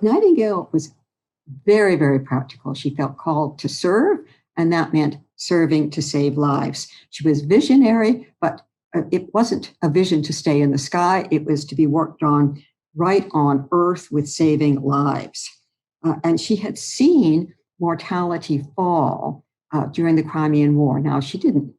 Nightingale was very, very practical. She felt called to serve, and that meant serving to save lives. She was visionary, but it wasn't a vision to stay in the sky. It was to be worked on right on Earth with saving lives. And she had seen mortality fall during the Crimean War. Now, she didn't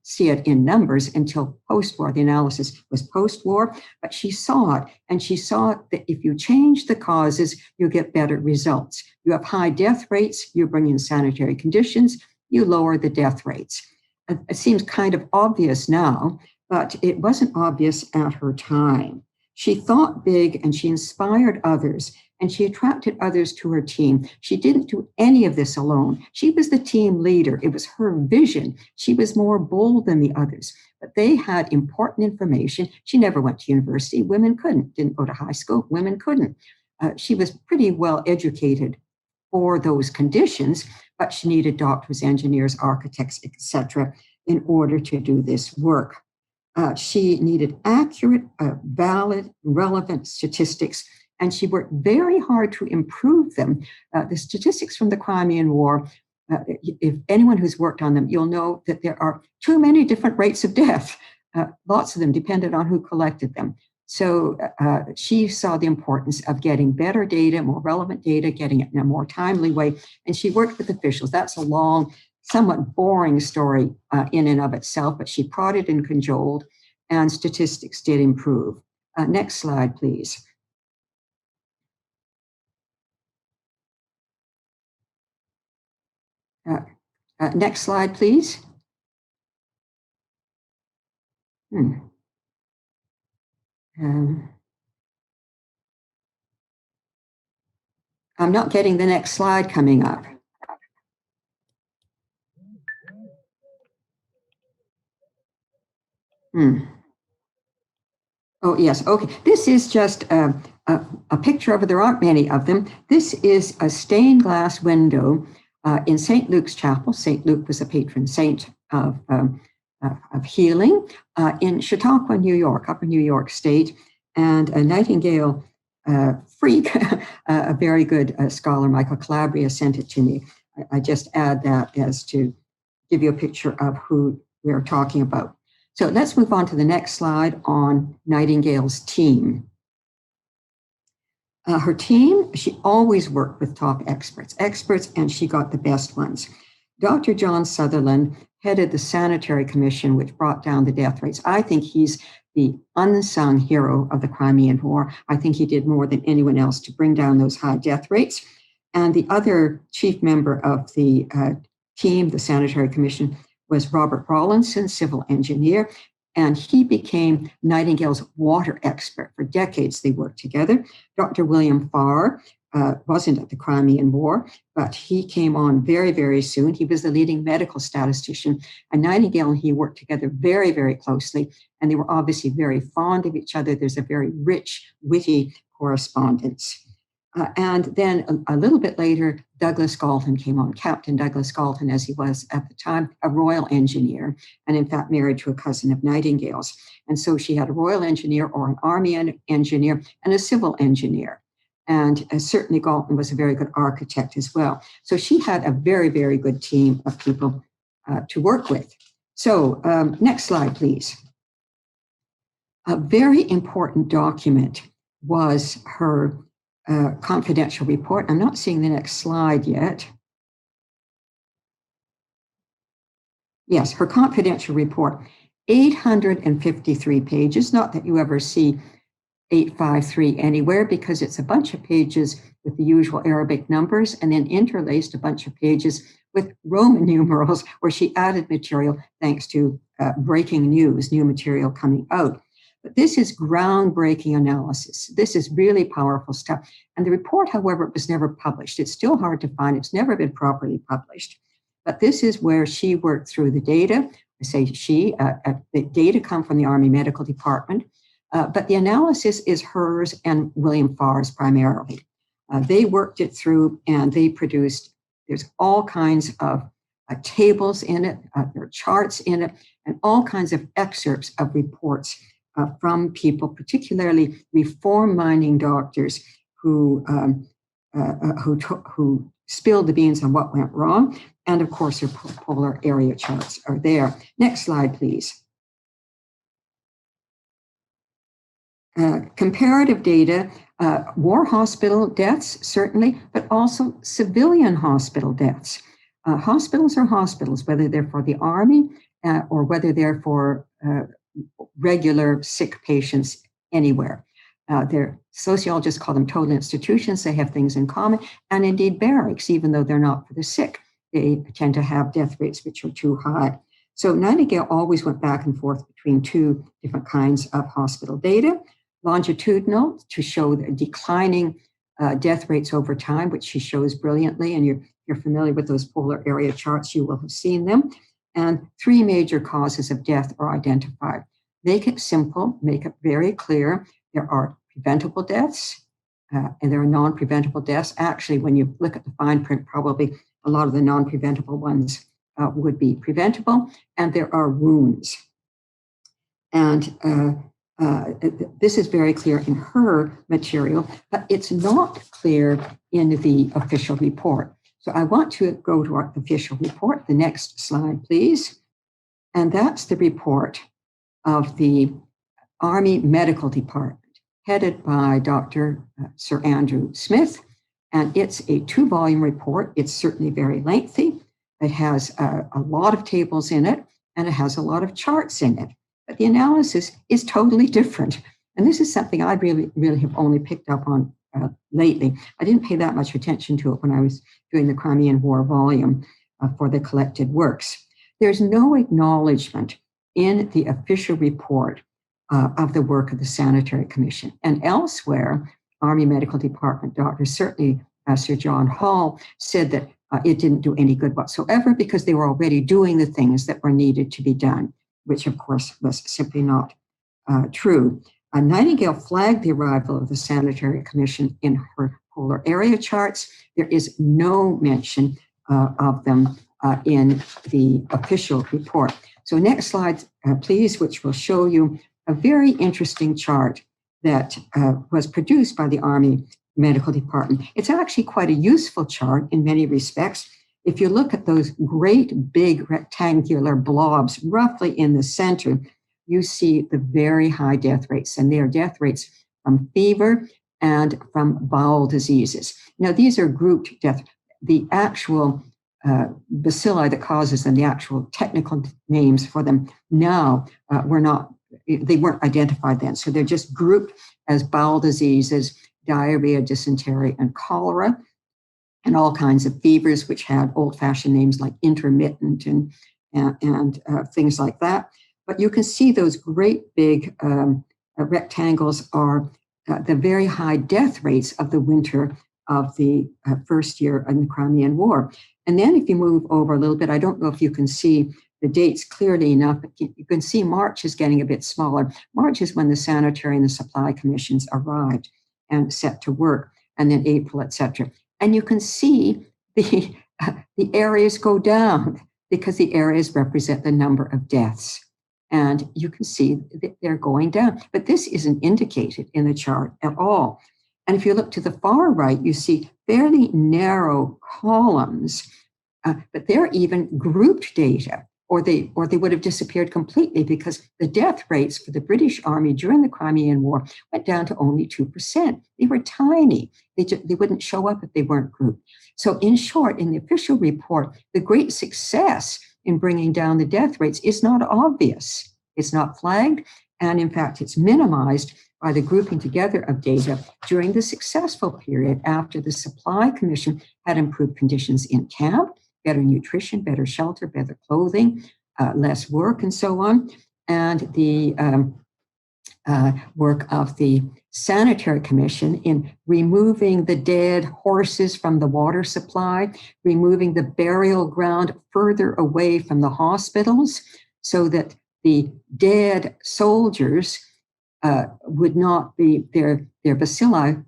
see it in numbers until post-war. The analysis was post-war, but she saw it, and she saw that if you change the causes, you get better results. You have high death rates, you bring in sanitary conditions, you lower the death rates. It seems kind of obvious now, but it wasn't obvious at her time. She thought big, and she inspired others, and she attracted others to her team. She didn't do any of this alone. She was the team leader. It was her vision. She was more bold than the others, but they had important information. She never went to university. Women couldn't, didn't go to high school. Women couldn't. She was pretty well educated for those conditions, but she needed doctors, engineers, architects, etc., in order to do this work. She needed accurate, valid, relevant statistics, and she worked very hard to improve them. The statistics from the Crimean War, if anyone who's worked on them, you'll know that there are too many different rates of death. Lots of them depended on who collected them. So she saw the importance of getting better data, more relevant data, getting it in a more timely way, and she worked with officials. That's a long, somewhat boring story in and of itself, but she prodded and cajoled, and statistics did improve. Next slide, please. Next slide, please. I'm not getting the next slide coming up. Oh, yes. Okay. This is just a picture of it. There aren't many of them. This is a stained glass window in St. Luke's Chapel. St. Luke was a patron saint of healing in Chautauqua, New York, Upper New York State. And a Nightingale freak, a very good scholar, Michael Calabria, sent it to me. I just add that as to give you a picture of who we're talking about. So let's move on to the next slide on Nightingale's team. Her team, she always worked with top experts, and she got the best ones. Dr. John Sutherland headed the Sanitary Commission, which brought down the death rates. I think he's the unsung hero of the Crimean War. I think he did more than anyone else to bring down those high death rates. And the other chief member of the team, the Sanitary Commission, was Robert Rawlinson, civil engineer, and he became Nightingale's water expert. For decades, they worked together. Dr. William Farr wasn't at the Crimean War, but he came on very, very soon. He was the leading medical statistician, and Nightingale and he worked together very, very closely, and they were obviously very fond of each other. There's a very rich, witty correspondence. And then a little bit later, Douglas Galton came on, Captain Douglas Galton, as he was at the time, a royal engineer, and in fact married to a cousin of Nightingale's. And so she had a royal engineer or an army engineer and a civil engineer. And certainly Galton was a very good architect as well. So she had a very, very good team of people to work with. So next slide, please. A very important document was her confidential report. I'm not seeing the next slide yet. Yes, her confidential report, 853 pages. Not that you ever see 853 anywhere, because it's a bunch of pages with the usual Arabic numbers and then interlaced a bunch of pages with Roman numerals where she added material thanks to breaking news, new material coming out. But this is groundbreaking analysis. This is really powerful stuff. And the report, however, was never published. It's still hard to find. It's never been properly published. But this is where she worked through the data. I say she, the data come from the Army Medical Department, but the analysis is hers and William Farr's primarily. They worked it through and they produced, there's all kinds of tables in it, there are charts in it, and all kinds of excerpts of reports from people, particularly reform mining doctors who who spilled the beans on what went wrong. And of course, her polar area charts are there. Next slide, please. Comparative data, war hospital deaths, certainly, but also civilian hospital deaths. Hospitals are hospitals, whether they're for the army or whether they're for regular sick patients anywhere. Their sociologists call them total institutions. They have things in common, and indeed barracks, even though they're not for the sick. They tend to have death rates which are too high. So Nightingale always went back and forth between two different kinds of hospital data. Longitudinal, to show the declining death rates over time, which she shows brilliantly, and you're familiar with those polar area charts, you will have seen them. And three major causes of death are identified. Make it simple, make it very clear. There are preventable deaths, and there are non-preventable deaths. Actually, when you look at the fine print, probably a lot of the non-preventable ones would be preventable, and there are wounds. And this is very clear in her material, but it's not clear in the official report. So I want to go to our official report. The next slide, please. And that's the report of the Army Medical Department, headed by Dr. Sir Andrew Smith. And it's a 2-volume report. It's certainly very lengthy. It has a lot of tables in it, and it has a lot of charts in it. But the analysis is totally different. And this is something I really have only picked up on lately. I didn't pay that much attention to it when I was doing the Crimean War volume for the collected works. There's no acknowledgement in the official report of the work of the Sanitary Commission. And elsewhere, Army Medical Department doctors, certainly Sir John Hall, said that it didn't do any good whatsoever because they were already doing the things that were needed to be done, which of course was simply not true. Nightingale flagged the arrival of the Sanitary Commission in her polar area charts. There is no mention of them in the official report. So next slide, please, which will show you a very interesting chart that was produced by the Army Medical Department. It's actually quite a useful chart in many respects. If you look at those great big rectangular blobs roughly in the center, you see the very high death rates, and they are death rates from fever and from bowel diseases. Now, these are grouped death. The actual bacilli that causes them, the actual technical names for them now they weren't identified then. So they're just grouped as bowel diseases, diarrhea, dysentery, and cholera, and all kinds of fevers, which had old-fashioned names like intermittent and things like that. But you can see those great big rectangles are the very high death rates of the winter of the first year in the Crimean War. And then if you move over a little bit, I don't know if you can see the dates clearly enough, but you can see March is getting a bit smaller. March is when the Sanitary and the Supply Commissions arrived and set to work, and then April, etc. And you can see the areas go down because the areas represent the number of deaths. And you can see that they're going down. But this isn't indicated in the chart at all. And if you look to the far right, you see fairly narrow columns, but they're even grouped data, or they would have disappeared completely because the death rates for the British Army during the Crimean War went down to only 2%. They were tiny. They wouldn't show up if they weren't grouped. So in short, in the official report, the great success in bringing down the death rates is not obvious. It's not flagged. And in fact, it's minimized by the grouping together of data during the successful period after the Supply Commission had improved conditions in camp, better nutrition, better shelter, better clothing, less work, and so on. And the work of the Sanitary Commission in removing the dead horses from the water supply, removing the burial ground further away from the hospitals so that the dead soldiers would not be, their bacilli,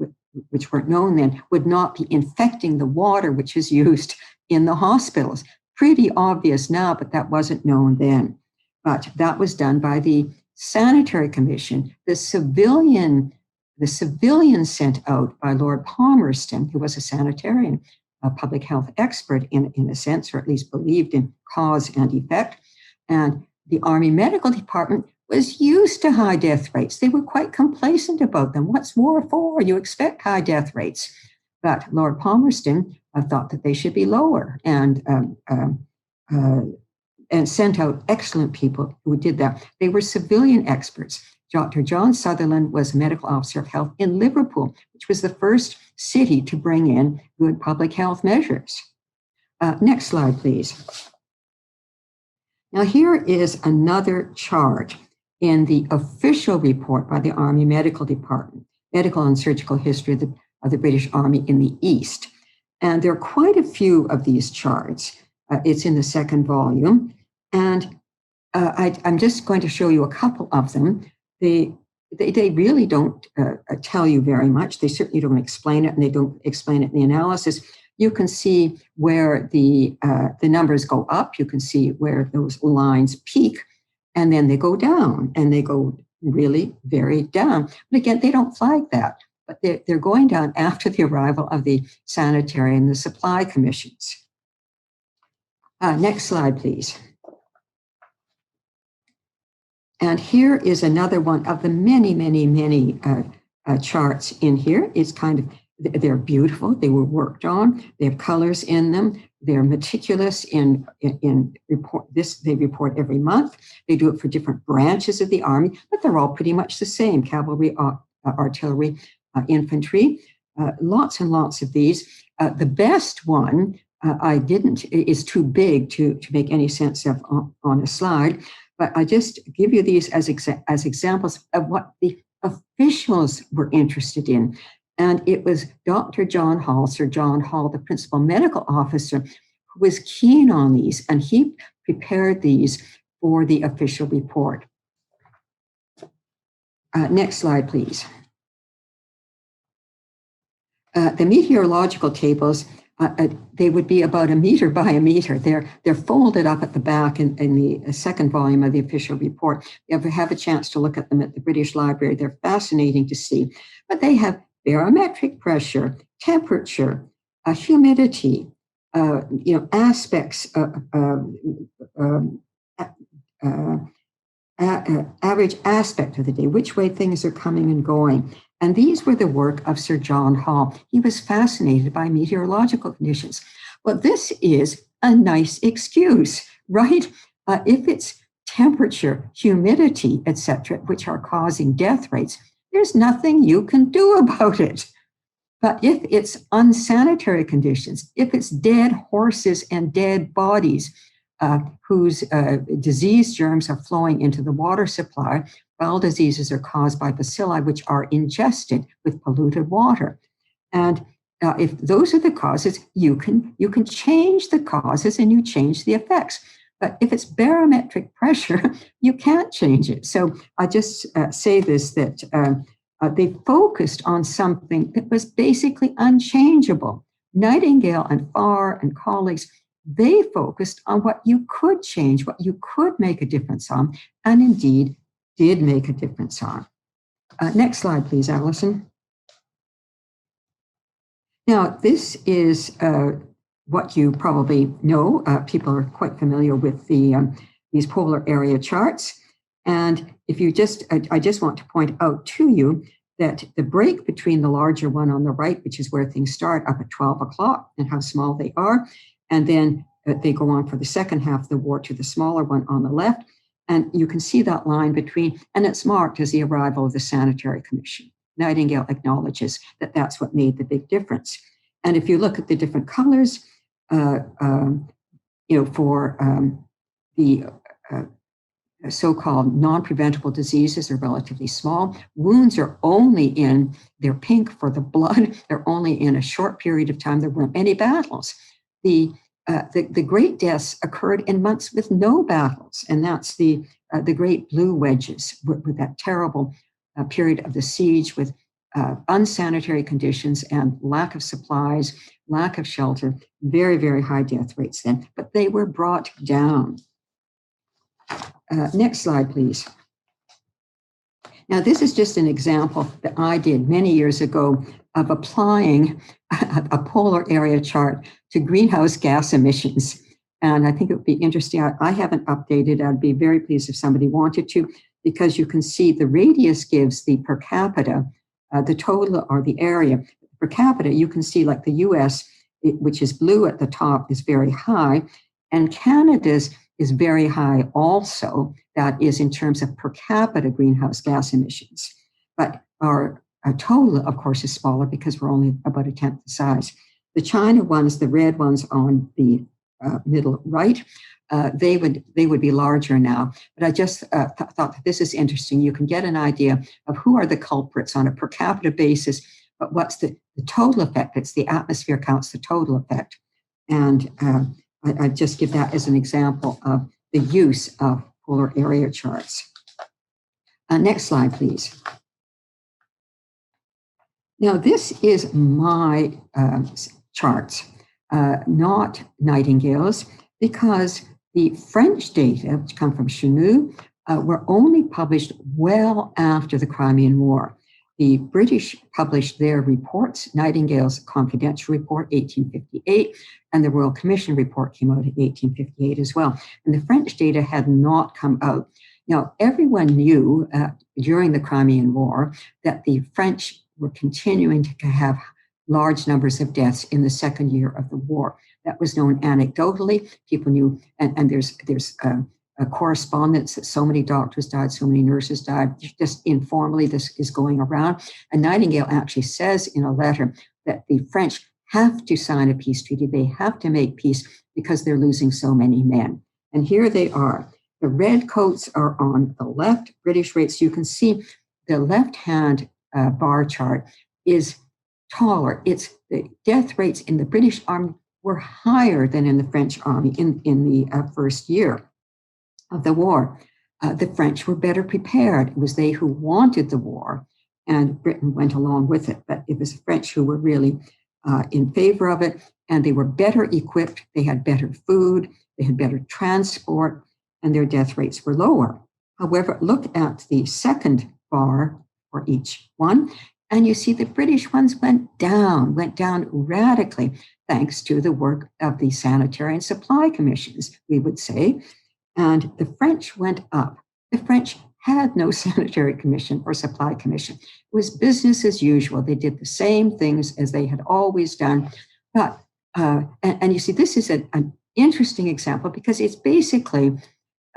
which weren't known then, would not be infecting the water which is used in the hospitals. Pretty obvious now, but that wasn't known then. But that was done by the Sanitary Commission. The civilian the civilians sent out by Lord Palmerston, who was a sanitarian, a public health expert in a sense, or at least believed in cause and effect. And the Army Medical Department was used to high death rates. They were quite complacent about them. What's war for? You expect high death rates. But Lord Palmerston thought that they should be lower, and sent out excellent people who did that. They were civilian experts. Dr. John Sutherland was medical officer of health in Liverpool, which was the first city to bring in good public health measures. Next slide, please. Now, here is another chart in the official report by the Army Medical Department, Medical and Surgical History of the British Army in the East. And there are quite a few of these charts. It's in the second volume. And I'm just going to show you a couple of them. They really don't tell you very much. They certainly don't explain it, and they don't explain it in the analysis. You can see where the numbers go up. You can see where those lines peak, and then they go down, and they go really very down. But again, they don't flag that, but they're going down after the arrival of the sanitary and the supply commissions. Next slide, please. And here is another one of the many, many, many charts in here. It's they're beautiful. They were worked on. They have colors in them. They're meticulous in report this. They report every month. They do it for different branches of the Army, but they're all pretty much the same: cavalry, artillery, infantry. Lots and lots of these. The best one is too big to make any sense of on a slide. But I just give you these as examples of what the officials were interested in. And it was Dr. John Hall, Sir John Hall, the principal medical officer, who was keen on these, and he prepared these for the official report. Next slide, please. The meteorological tables, they would be about 1 meter by 1 meter. They're folded up at the back in the second volume of the official report. You ever have a chance to look at them at the British Library, they're fascinating to see. But they have barometric pressure, temperature, humidity, aspects, average aspect of the day, which way things are coming and going. And these were the work of Sir John Hall. He was fascinated by meteorological conditions. Well, this is a nice excuse, right? If it's temperature, humidity, etc., which are causing death rates, there's nothing you can do about it. But if it's unsanitary conditions, if it's dead horses and dead bodies whose disease germs are flowing into the water supply, bowel diseases are caused by bacilli, which are ingested with polluted water. And if those are the causes, you can change the causes and you change the effects. But if it's barometric pressure, you can't change it. So I just say this, that they focused on something that was basically unchangeable. Nightingale and Farr and colleagues, they focused on what you could change, what you could make a difference on, and indeed did make a difference on. Next slide, please, Alison. Now, this is what you probably know. People are quite familiar with these polar area charts. And if you I just want to point out to you that the break between the larger one on the right, which is where things start up at 12 o'clock and how small they are, and then they go on for the second half of the war to the smaller one on the left. And you can see that line between, and it's marked as the arrival of the Sanitary Commission. Nightingale acknowledges that that's what made the big difference. And if you look at the different colors, for the so-called non-preventable diseases are relatively small. Wounds are they're pink for the blood. They're only in a short period of time. There weren't any battles. The great deaths occurred in months with no battles, and that's the great blue wedges with that terrible period of the siege with unsanitary conditions and lack of supplies, lack of shelter, very, very high death rates then, but they were brought down. Next slide, please. Now, this is just an example that I did many years ago of applying a polar area chart to greenhouse gas emissions. And I think it would be interesting. I haven't updated. I'd be very pleased if somebody wanted to, because you can see the radius gives the per capita, the total or the area. Per capita, you can see like the US, which is blue at the top, is very high. And Canada's is very high also. That is in terms of per capita greenhouse gas emissions. But our total, of course, is smaller because we're only about a tenth the size. The China ones, the red ones on the middle right, they would be larger now. But I just thought that this is interesting. You can get an idea of who are the culprits on a per capita basis, but what's the total effect? It's the atmosphere counts the total effect. And I just give that as an example of the use of polar area charts. Next slide, please. Now, this is my charts, not Nightingale's, because the French data, which come from Chenu, were only published well after the Crimean War. The British published their reports, Nightingale's confidential report, 1858, and the Royal Commission report came out in 1858 as well. And the French data had not come out. Now, everyone knew during the Crimean War that the French were continuing to have large numbers of deaths in the second year of the war. That was known anecdotally. People knew, and there's a correspondence that so many doctors died, so many nurses died. Just informally, this is going around. And Nightingale actually says in a letter that the French have to sign a peace treaty. They have to make peace because they're losing so many men. And here they are. The red coats are on the left, British rates. You can see the left-hand bar chart is taller. It's the death rates in the British Army were higher than in the French Army in the first year of the war. The French were better prepared. It was they who wanted the war, and Britain went along with it. But it was the French who were really in favor of it, and they were better equipped. They had better food. They had better transport, and their death rates were lower. However, look at the second bar for each one, and you see the British ones went down radically, thanks to the work of the sanitary and supply commissions, we would say. And the French went up. The French had no sanitary commission or supply commission. It was business as usual. They did the same things as they had always done. But, and you see, this is an interesting example because it's basically,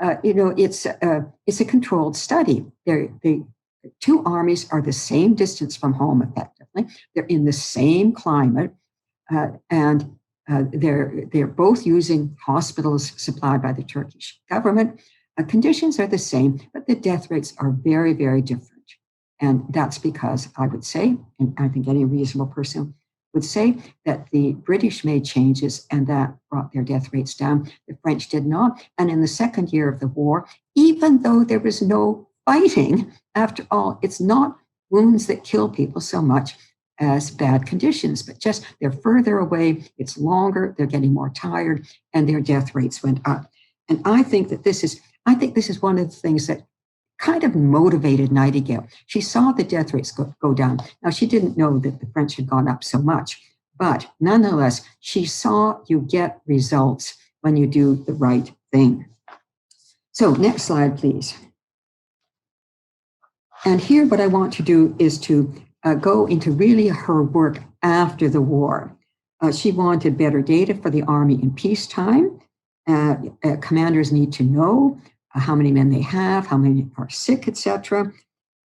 it's a controlled study. The two armies are the same distance from home, effectively. They're in the same climate, and they're both using hospitals supplied by the Turkish government. Conditions are the same, but the death rates are very, very different. And that's because I would say, and I think any reasonable person would say, that the British made changes and that brought their death rates down. The French did not. And in the second year of the war, even though there was no fighting, after all, it's not wounds that kill people so much as bad conditions, but just they're further away, it's longer, they're getting more tired, and their death rates went up. And I think this is one of the things that kind of motivated Nightingale. She saw the death rates go down. Now, she didn't know that the French had gone up so much, but nonetheless, she saw you get results when you do the right thing. So next slide, please. And here what I want to do is to go into really her work after the war. She wanted better data for the Army in peacetime. Commanders need to know how many men they have, how many are sick, etc.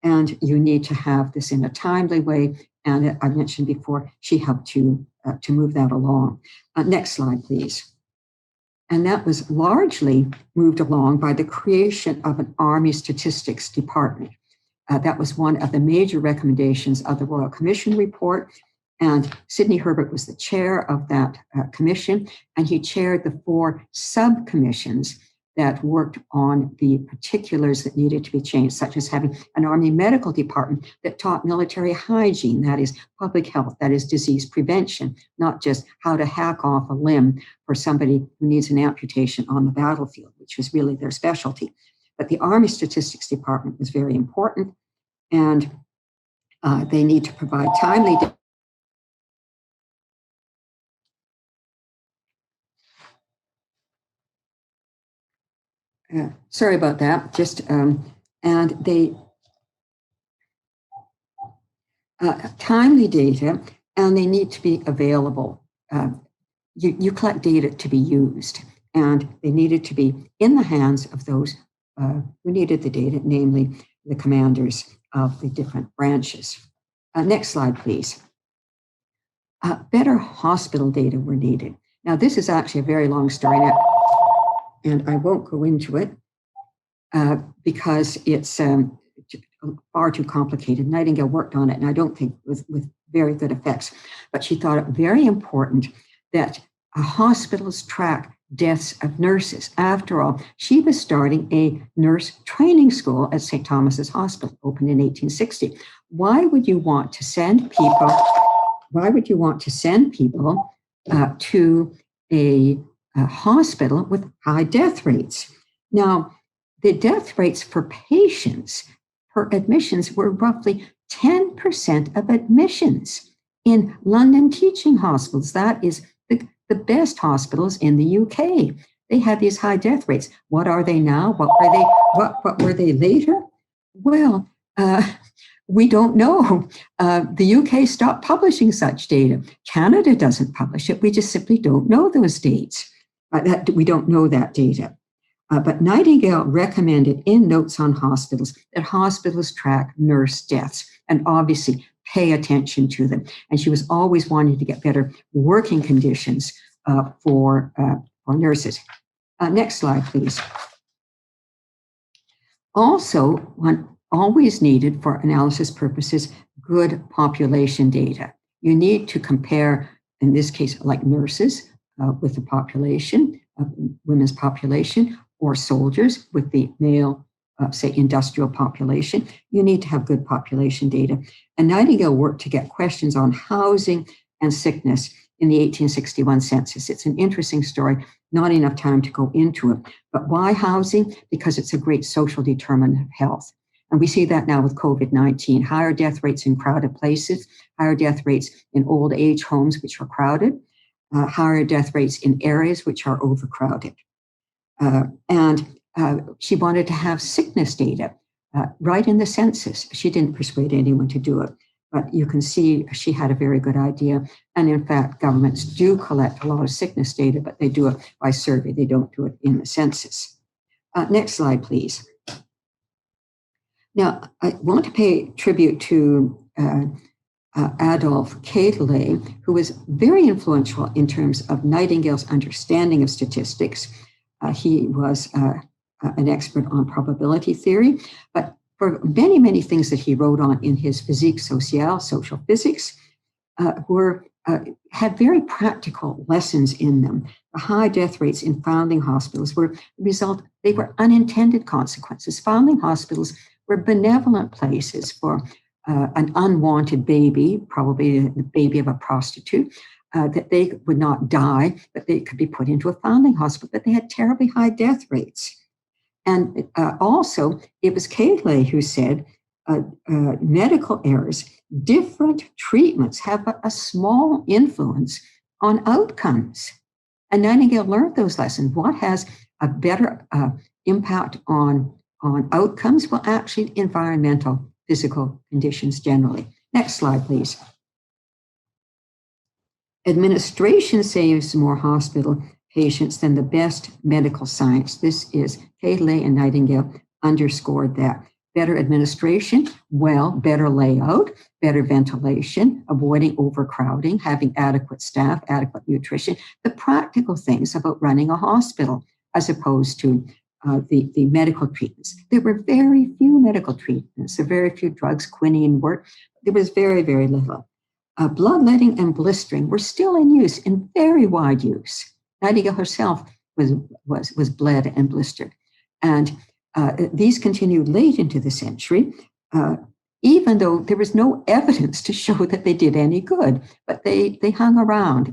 And you need to have this in a timely way. And I mentioned before, she helped to move that along. Next slide, please. And that was largely moved along by the creation of an Army Statistics Department. That was one of the major recommendations of the Royal Commission report. And Sidney Herbert was the chair of that commission, and he chaired the 4 subcommissions that worked on the particulars that needed to be changed, such as having an Army medical department that taught military hygiene, that is public health, that is disease prevention, not just how to hack off a limb for somebody who needs an amputation on the battlefield, which was really their specialty. But the Army Statistics Department was very important. And they need to provide timely sorry about that. And they timely data, and they need to be available. You collect data to be used, and they needed to be in the hands of those who needed the data, namely the commanders of the different branches. Next slide, please. Better hospital data were needed. Now, this is actually a very long story now, and I won't go into it because it's far too complicated. Nightingale worked on it, and I don't think with very good effects, but she thought it very important that hospitals track deaths of nurses. After all, she was starting a nurse training school at St. Thomas's Hospital, opened in 1860. Why would you want to send people to a hospital with high death rates? Now, the death rates for patients per admissions were roughly 10% of admissions in London teaching hospitals. That is the best hospitals in the UK. They had these high death rates. What are they now? What were they later? Well, we don't know. The UK stopped publishing such data. Canada doesn't publish it. We just simply don't know those dates. We don't know that data. But Nightingale recommended in Notes on Hospitals that hospitals track nurse deaths and obviously pay attention to them. And she was always wanting to get better working conditions for nurses. Next slide, please. Also, one always needed for analysis purposes, good population data. You need to compare, in this case, like nurses with the population, women's population, or soldiers with the male, say, industrial population. You need to have good population data. And Nightingale worked to get questions on housing and sickness in the 1861 census. It's an interesting story, not enough time to go into it. But why housing? Because it's a great social determinant of health. And we see that now with COVID-19, higher death rates in crowded places, higher death rates in old age homes, which are crowded, higher death rates in areas which are overcrowded. And she wanted to have sickness data right in the census. She didn't persuade anyone to do it, but you can see she had a very good idea. And in fact, governments do collect a lot of sickness data, but they do it by survey. They don't do it in the census. Next slide, please. Now, I want to pay tribute to Adolphe Catley, who was very influential in terms of Nightingale's understanding of statistics. He was an expert on probability theory, but for many, many things that he wrote on in his Physique Sociale, social physics, had very practical lessons in them. The high death rates in foundling hospitals were the result, they were unintended consequences. Foundling hospitals were benevolent places for an unwanted baby, probably the baby of a prostitute, that they would not die, but they could be put into a foundling hospital, but they had terribly high death rates. And also, it was Catley who said, medical errors, different treatments have a small influence on outcomes. And Nightingale learned those lessons. What has a better impact on outcomes? Well, actually, environmental, physical conditions generally. Next slide, please. Administration saves more hospital patients than the best medical science. This is Catley and Nightingale underscored that. Better administration, well, better layout, better ventilation, avoiding overcrowding, having adequate staff, adequate nutrition, the practical things about running a hospital as opposed to the medical treatments. There were very few medical treatments, there were very few drugs, quinine worked. There was very, very little. Bloodletting and blistering were still in use, in very wide use. Nightingale herself was bled and blistered. And these continued late into the century, even though there was no evidence to show that they did any good, but they hung around.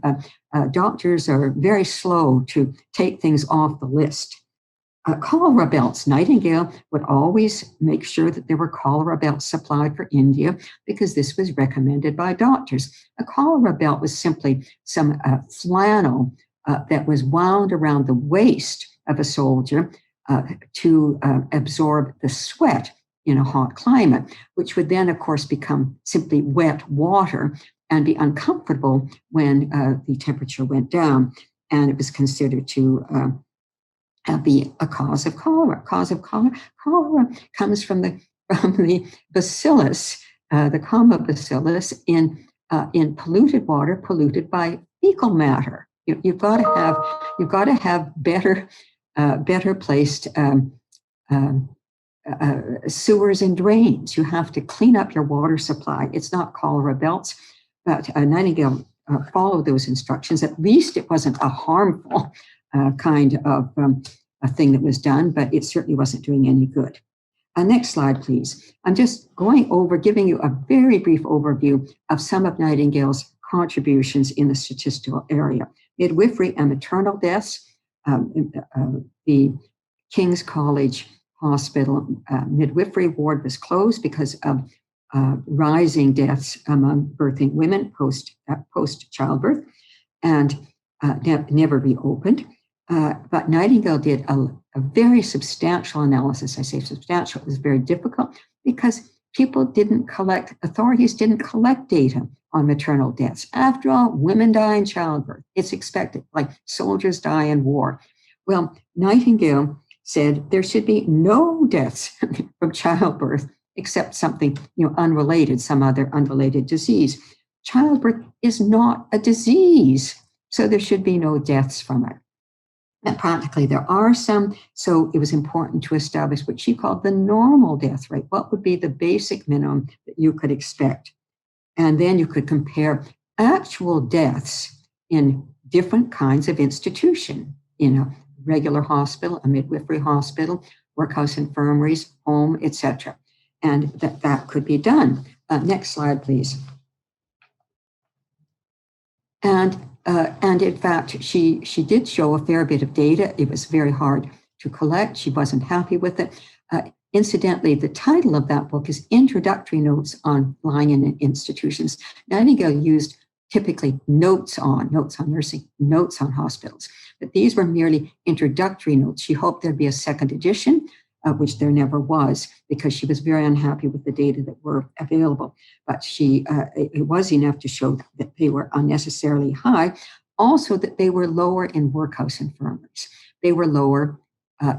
Doctors are very slow to take things off the list. Cholera belts. Nightingale would always make sure that there were cholera belts supplied for India because this was recommended by doctors. A cholera belt was simply some flannel that was wound around the waist of a soldier to absorb the sweat in a hot climate, which would then, of course, become simply wet water and be uncomfortable when the temperature went down. And it was considered to be a cause of cholera. Cholera comes from the bacillus, the comma bacillus in polluted water, polluted by fecal matter. You've got to have better placed sewers and drains. You have to clean up your water supply. It's not cholera belts, but Nightingale followed those instructions. At least it wasn't a harmful kind of a thing that was done, but it certainly wasn't doing any good. Next slide, please. I'm just giving you a very brief overview of some of Nightingale's contributions in the statistical area. Midwifery and maternal deaths. The King's College Hospital midwifery ward was closed because of rising deaths among birthing women post-childbirth, and never reopened. But Nightingale did a very substantial analysis. I say substantial, it was very difficult because authorities didn't collect data on maternal deaths. After all, women die in childbirth. It's expected, like soldiers die in war. Well, Nightingale said there should be no deaths from childbirth except something unrelated, some other unrelated disease. Childbirth is not a disease, so there should be no deaths from it. And practically there are some, so it was important to establish what she called the normal death rate. What would be the basic minimum that you could expect? And then you could compare actual deaths in different kinds of institution, in a regular hospital, a midwifery hospital, workhouse infirmaries, home, etc. And that could be done. Next slide, please. And in fact, she did show a fair bit of data. It was very hard to collect. She wasn't happy with it. Incidentally, the title of that book is Introductory Notes on Lying in Institutions. Nightingale used typically notes on nursing, notes on hospitals. But these were merely introductory notes. She hoped there'd be a second edition, which there never was, because she was very unhappy with the data that were available. But it was enough to show that they were unnecessarily high. Also, that they were lower in workhouse infirmaries. They were lower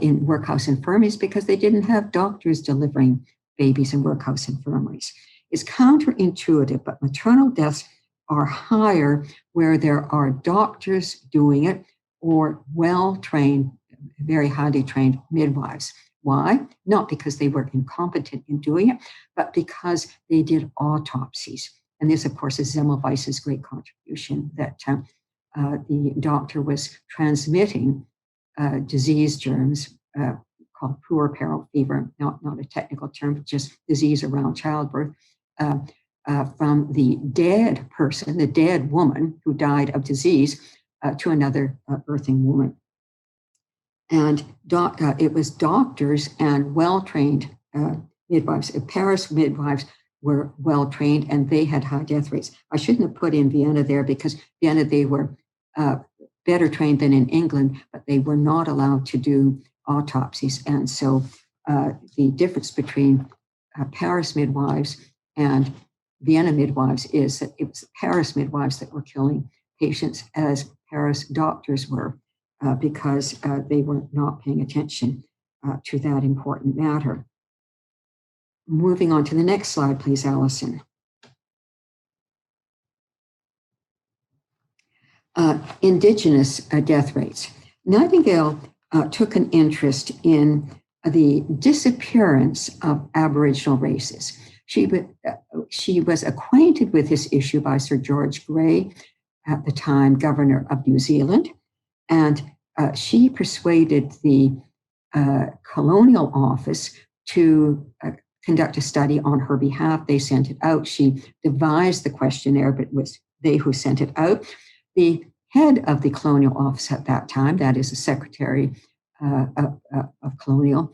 in workhouse infirmaries because they didn't have doctors delivering babies in workhouse infirmaries. It's counterintuitive, but maternal deaths are higher where there are doctors doing it or well-trained, very highly trained midwives. Why? Not because they were incompetent in doing it, but because they did autopsies. And this, of course, is Semmelweis's great contribution, that the doctor was transmitting disease germs called puerperal fever, not a technical term, but just disease around childbirth, from the dead person, the dead woman who died of disease, to another birthing woman. And it was doctors and well-trained midwives. Paris midwives were well-trained and they had high death rates. I shouldn't have put in Vienna there because Vienna, they were better trained than in England, but they were not allowed to do autopsies. And so the difference between Paris midwives and Vienna midwives is that it was Paris midwives that were killing patients as Paris doctors were, because they were not paying attention to that important matter. Moving on to the next slide, please, Alison. Indigenous death rates. Nightingale took an interest in the disappearance of Aboriginal races. She was acquainted with this issue by Sir George Grey, at the time governor of New Zealand, and she persuaded the colonial office to conduct a study on her behalf. They sent it out. She devised the questionnaire, but it was they who sent it out. The head of the colonial office at that time, that is the Secretary of colonial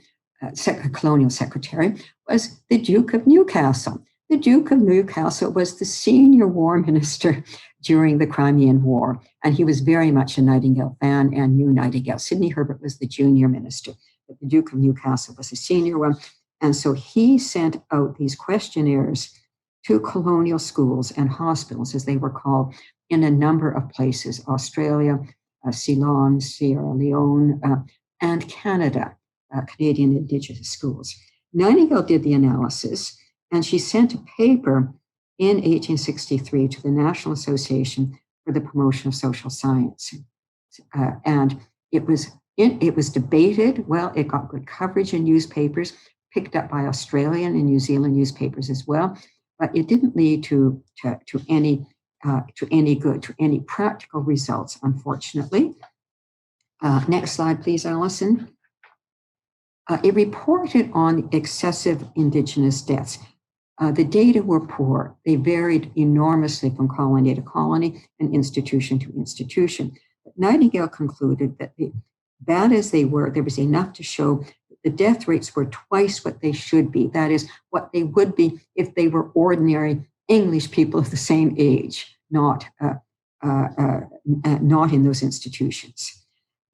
secretary was the Duke of Newcastle. The Duke of Newcastle was the senior war minister during the Crimean War, and he was very much a Nightingale fan and knew Nightingale. Sidney Herbert was the junior minister, but the Duke of Newcastle was the senior one. And so he sent out these questionnaires to colonial schools and hospitals, as they were called, in a number of places: Australia, Ceylon, Sierra Leone, and Canada, Canadian Indigenous schools. Nightingale did the analysis, and she sent a paper in 1863 to the National Association for the Promotion of Social Science. And it was debated. Well, it got good coverage in newspapers, picked up by Australian and New Zealand newspapers as well, but it didn't lead to any good, to any practical results, unfortunately. Next slide, please, Alison. It reported on excessive Indigenous deaths. The data were poor. They varied enormously from colony to colony and institution to institution. But Nightingale concluded that, bad as they were, there was enough to show the death rates were twice what they should be. That is, what they would be if they were ordinary English people of the same age, not in those institutions.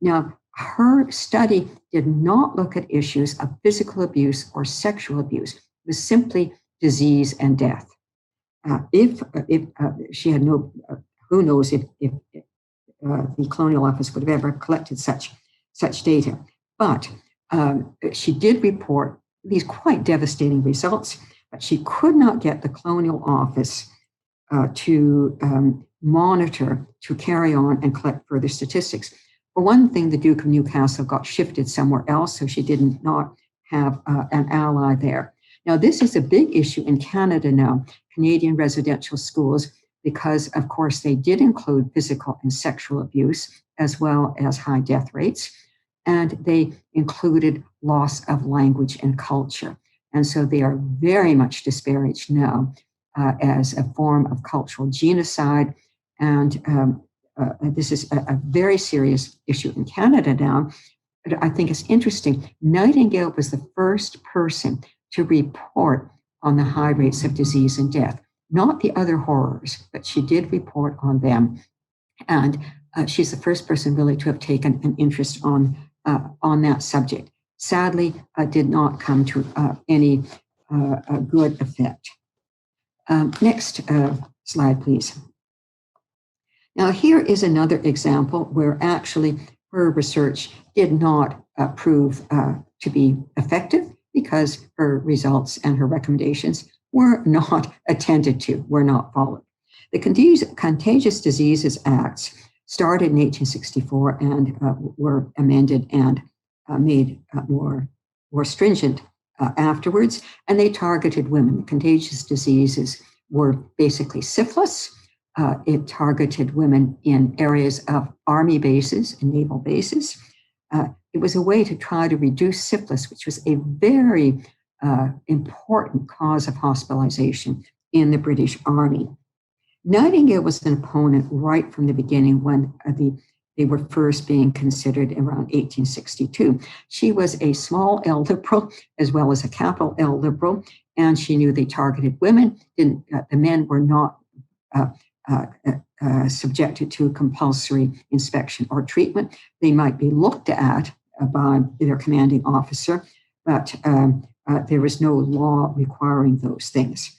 Now, her study did not look at issues of physical abuse or sexual abuse. It was simply disease and death. If she had no, who knows if the Colonial Office would have ever collected such data. But she did report these quite devastating results, but she could not get the Colonial Office to monitor, to carry on and collect further statistics. For one thing, the Duke of Newcastle got shifted somewhere else, so she did not have an ally there. Now, this is a big issue in Canada now, Canadian residential schools, because, of course, they did include physical and sexual abuse, as well as high death rates, and they included loss of language and culture. And so they are very much disparaged now as a form of cultural genocide. And this is a very serious issue in Canada now. But I think it's interesting. Nightingale was the first person to report on the high rates of disease and death, not the other horrors, but she did report on them. And she's the first person really to have taken an interest on that subject. Sadly, did not come to any good effect. Next slide, please. Now, here is another example where actually her research did not prove to be effective because her results and her recommendations were not attended to, were not followed. The Contagious Diseases Acts started in 1864 and were amended and made more stringent afterwards, and they targeted women. The contagious diseases were basically syphilis. It targeted women in areas of army bases and naval bases. It was a way to try to reduce syphilis, which was a very important cause of hospitalization in the British Army. Nightingale was an opponent right from the beginning when they were first being considered around 1862. She was a small L liberal as well as a capital L liberal, and she knew they targeted women. The men were not subjected to compulsory inspection or treatment. They might be looked at by their commanding officer, but there was no law requiring those things.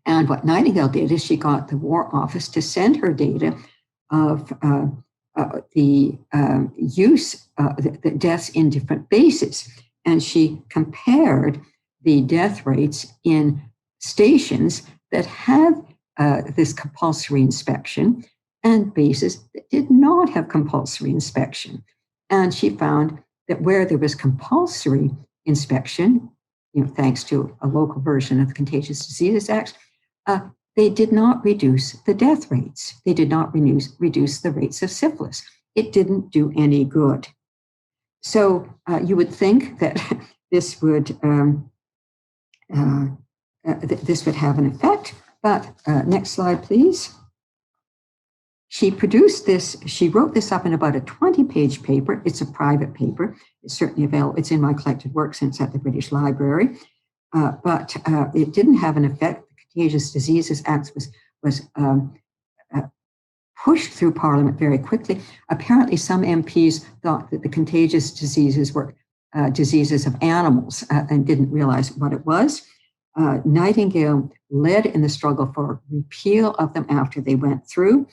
And what Nightingale did is she got the War Office to send her data of the deaths in different bases. And she compared the death rates in stations that had this compulsory inspection and bases that did not have compulsory inspection. And she found that where there was compulsory inspection, thanks to a local version of the Contagious Diseases Act, they did not reduce the death rates. They did not reduce the rates of syphilis. It didn't do any good. So you would think that this would have an effect. But next slide, please. She produced this, she wrote this up in about a 20-page paper. It's a private paper. It's certainly available. It's in my collected works and it's at the British Library. But it didn't have an effect. The Contagious Diseases Act was pushed through Parliament very quickly. Apparently, some MPs thought that the contagious diseases were diseases of animals and didn't realize what it was. Nightingale led in the struggle for repeal of them after they went through,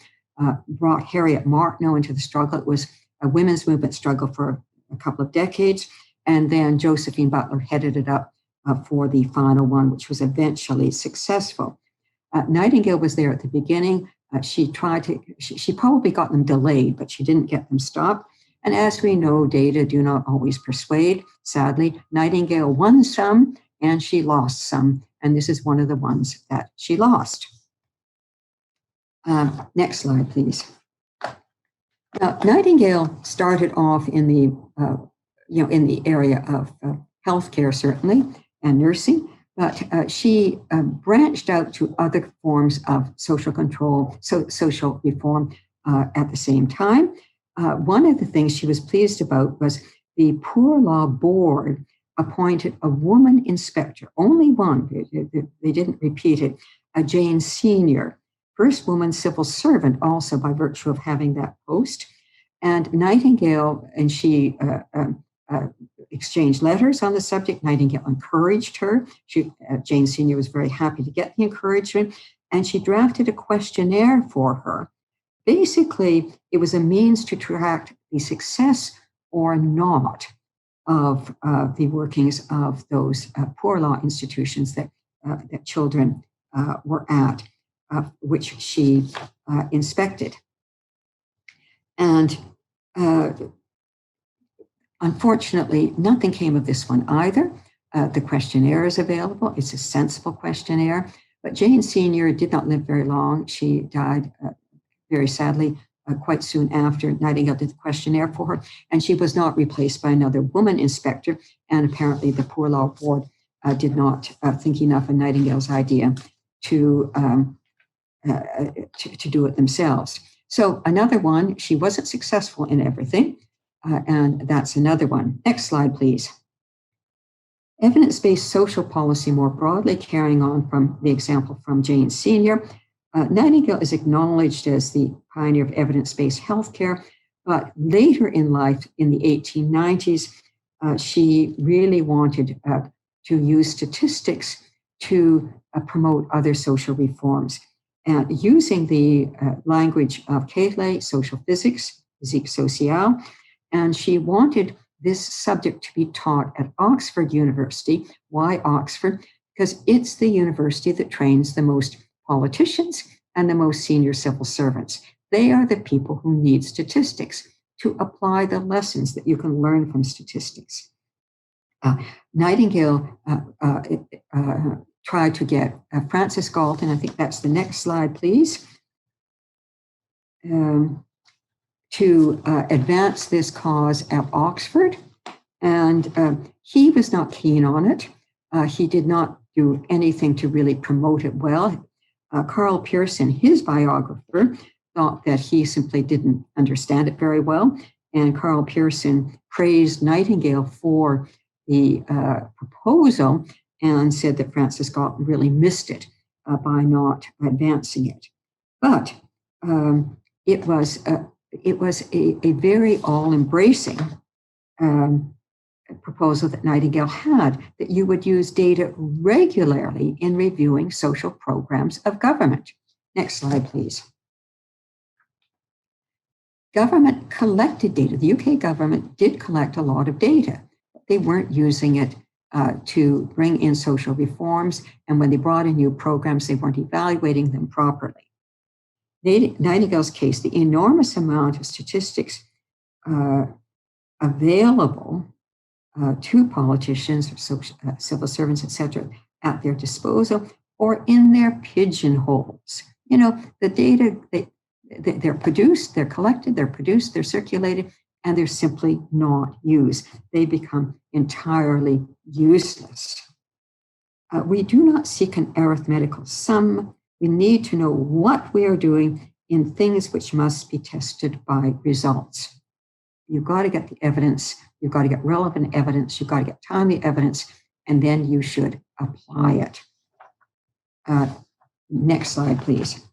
brought Harriet Martineau into the struggle. It was a women's movement struggle for a couple of decades. And then Josephine Butler headed it up for the final one, which was eventually successful. Nightingale was there at the beginning. She probably got them delayed, but she didn't get them stopped. And as we know, data do not always persuade. Sadly, Nightingale won some and she lost some. And this is one of the ones that she lost. Next slide, please. Now, Nightingale started off in the area of healthcare, certainly, and nursing. But she branched out to other forms of social control, social reform at the same time. One of the things she was pleased about was the Poor Law Board appointed a woman inspector, only one, they didn't repeat it, Jane Senior, first woman civil servant also by virtue of having that post. And Nightingale and she exchanged letters on the subject. Nightingale encouraged her. Jane Senior was very happy to get the encouragement, and she drafted a questionnaire for her. Basically, it was a means to track the success or not of the workings of those poor law institutions that children were at, which she inspected. And unfortunately, nothing came of this one either. The questionnaire is available. It's a sensible questionnaire. But Jane Senior did not live very long. She died very sadly quite soon after Nightingale did the questionnaire for her. And she was not replaced by another woman inspector. And apparently the Poor Law Board did not think enough of Nightingale's idea to do it themselves. So another one, she wasn't successful in everything. And that's another one. Next slide, please. Evidence-based social policy more broadly, carrying on from the example from Jane Senior. Nightingale is acknowledged as the pioneer of evidence-based healthcare, but later in life, in the 1890s, she really wanted to use statistics to promote other social reforms. And using the language of Catley, social physics, physique sociale, and she wanted this subject to be taught at Oxford University. Why Oxford? Because it's the university that trains the most politicians and the most senior civil servants. They are the people who need statistics to apply the lessons that you can learn from statistics. Nightingale tried to get Francis Galton, I think that's the next slide, please, to advance this cause at Oxford. And he was not keen on it. He did not do anything to really promote it well. Carl Pearson, his biographer, thought that he simply didn't understand it very well. And Carl Pearson praised Nightingale for the proposal and said that Francis Galton really missed it by not advancing it. But it was a very all-embracing proposal that Nightingale had, that you would use data regularly in reviewing social programs of government. Next slide, please. Government collected data. The UK government did collect a lot of data, but they weren't using it to bring in social reforms. And when they brought in new programs, they weren't evaluating them properly. Nightingale's case, the enormous amount of statistics available to politicians, civil servants, etc., at their disposal or in their pigeonholes. You know, the data, they're produced, they're collected, they're produced, they're circulated, and they're simply not used. They become entirely useless. We do not seek an arithmetical sum. We need to know what we are doing in things which must be tested by results. You've got to get the evidence, you've got to get relevant evidence, you've got to get timely evidence, and then you should apply it. Next slide, please.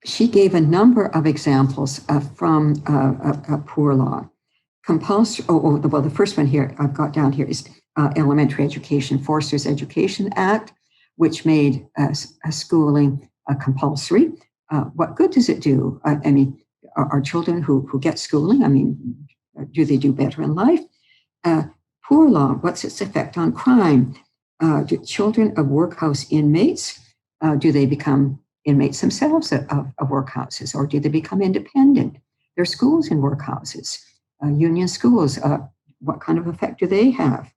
She gave a number of examples from poor law. Compulsory, well, the first one here I've got down here is Elementary Education, Forster's Education Act, which made schooling compulsory. What good does it do? I mean, are children who get schooling, I mean, do they do better in life? Poor law, what's its effect on crime? Do children of workhouse inmates, do they become inmates themselves of workhouses, or do they become independent? There are schools in workhouses, union schools. What kind of effect do they have?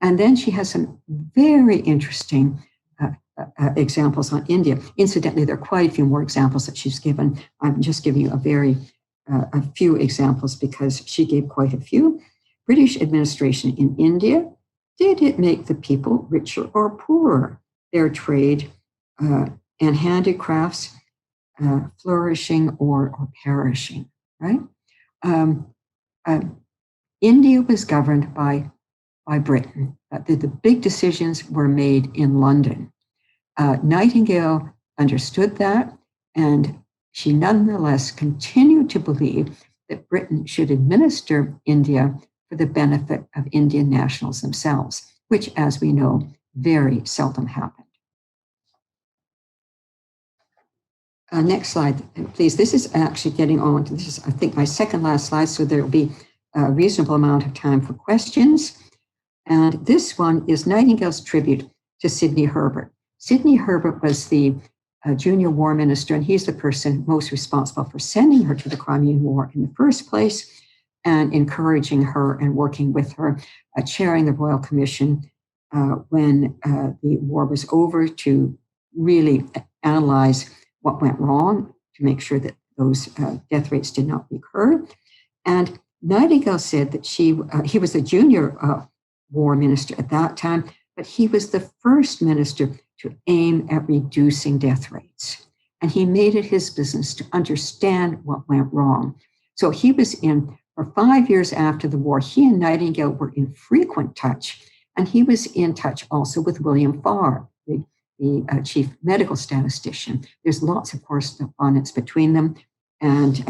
And then she has some very interesting examples on India. Incidentally, there are quite a few more examples that she's given. I'm just giving you a few examples because she gave quite a few. British administration in India, did it make the people richer or poorer? Their trade and handicrafts flourishing or perishing, right? India was governed by Britain. The big decisions were made in London. Nightingale understood that, and she nonetheless continued to believe that Britain should administer India for the benefit of Indian nationals themselves, which, as we know, very seldom happened. Next slide, please. This is actually getting on to this, I think, my second last slide, so there will be a reasonable amount of time for questions. And this one is Nightingale's tribute to Sidney Herbert. Sidney Herbert was the junior war minister, and he's the person most responsible for sending her to the Crimean War in the first place and encouraging her and working with her, chairing the Royal Commission when the war was over to really analyze what went wrong to make sure that those death rates did not recur. And Nightingale said that he was a junior war minister at that time, but he was the first minister to aim at reducing death rates. And he made it his business to understand what went wrong. So he was for 5 years after the war, he and Nightingale were in frequent touch. And he was in touch also with William Farr, the chief medical statistician. There's lots of correspondence between them. And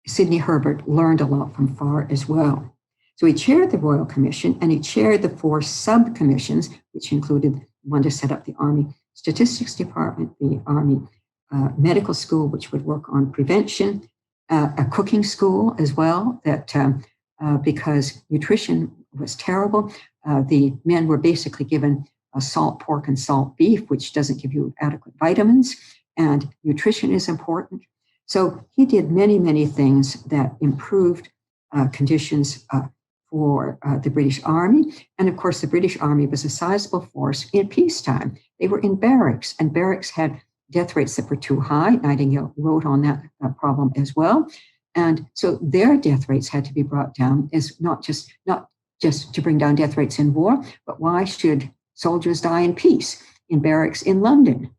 Sidney Herbert learned a lot from Farr as well. So he chaired the Royal Commission, and he chaired the 4 sub-commissions, which included one to set up the Army Statistics Department, the Army Medical School, which would work on prevention, a cooking school as well, that because nutrition was terrible, the men were basically given salt pork and salt beef, which doesn't give you adequate vitamins, and nutrition is important. So he did many, many things that improved conditions for the British Army. And of course, the British Army was a sizable force in peacetime. They were in barracks, and barracks had death rates that were too high. Nightingale wrote on that problem as well. And so their death rates had to be brought down, as not just to bring down death rates in war, but why should soldiers die in peace in barracks in London?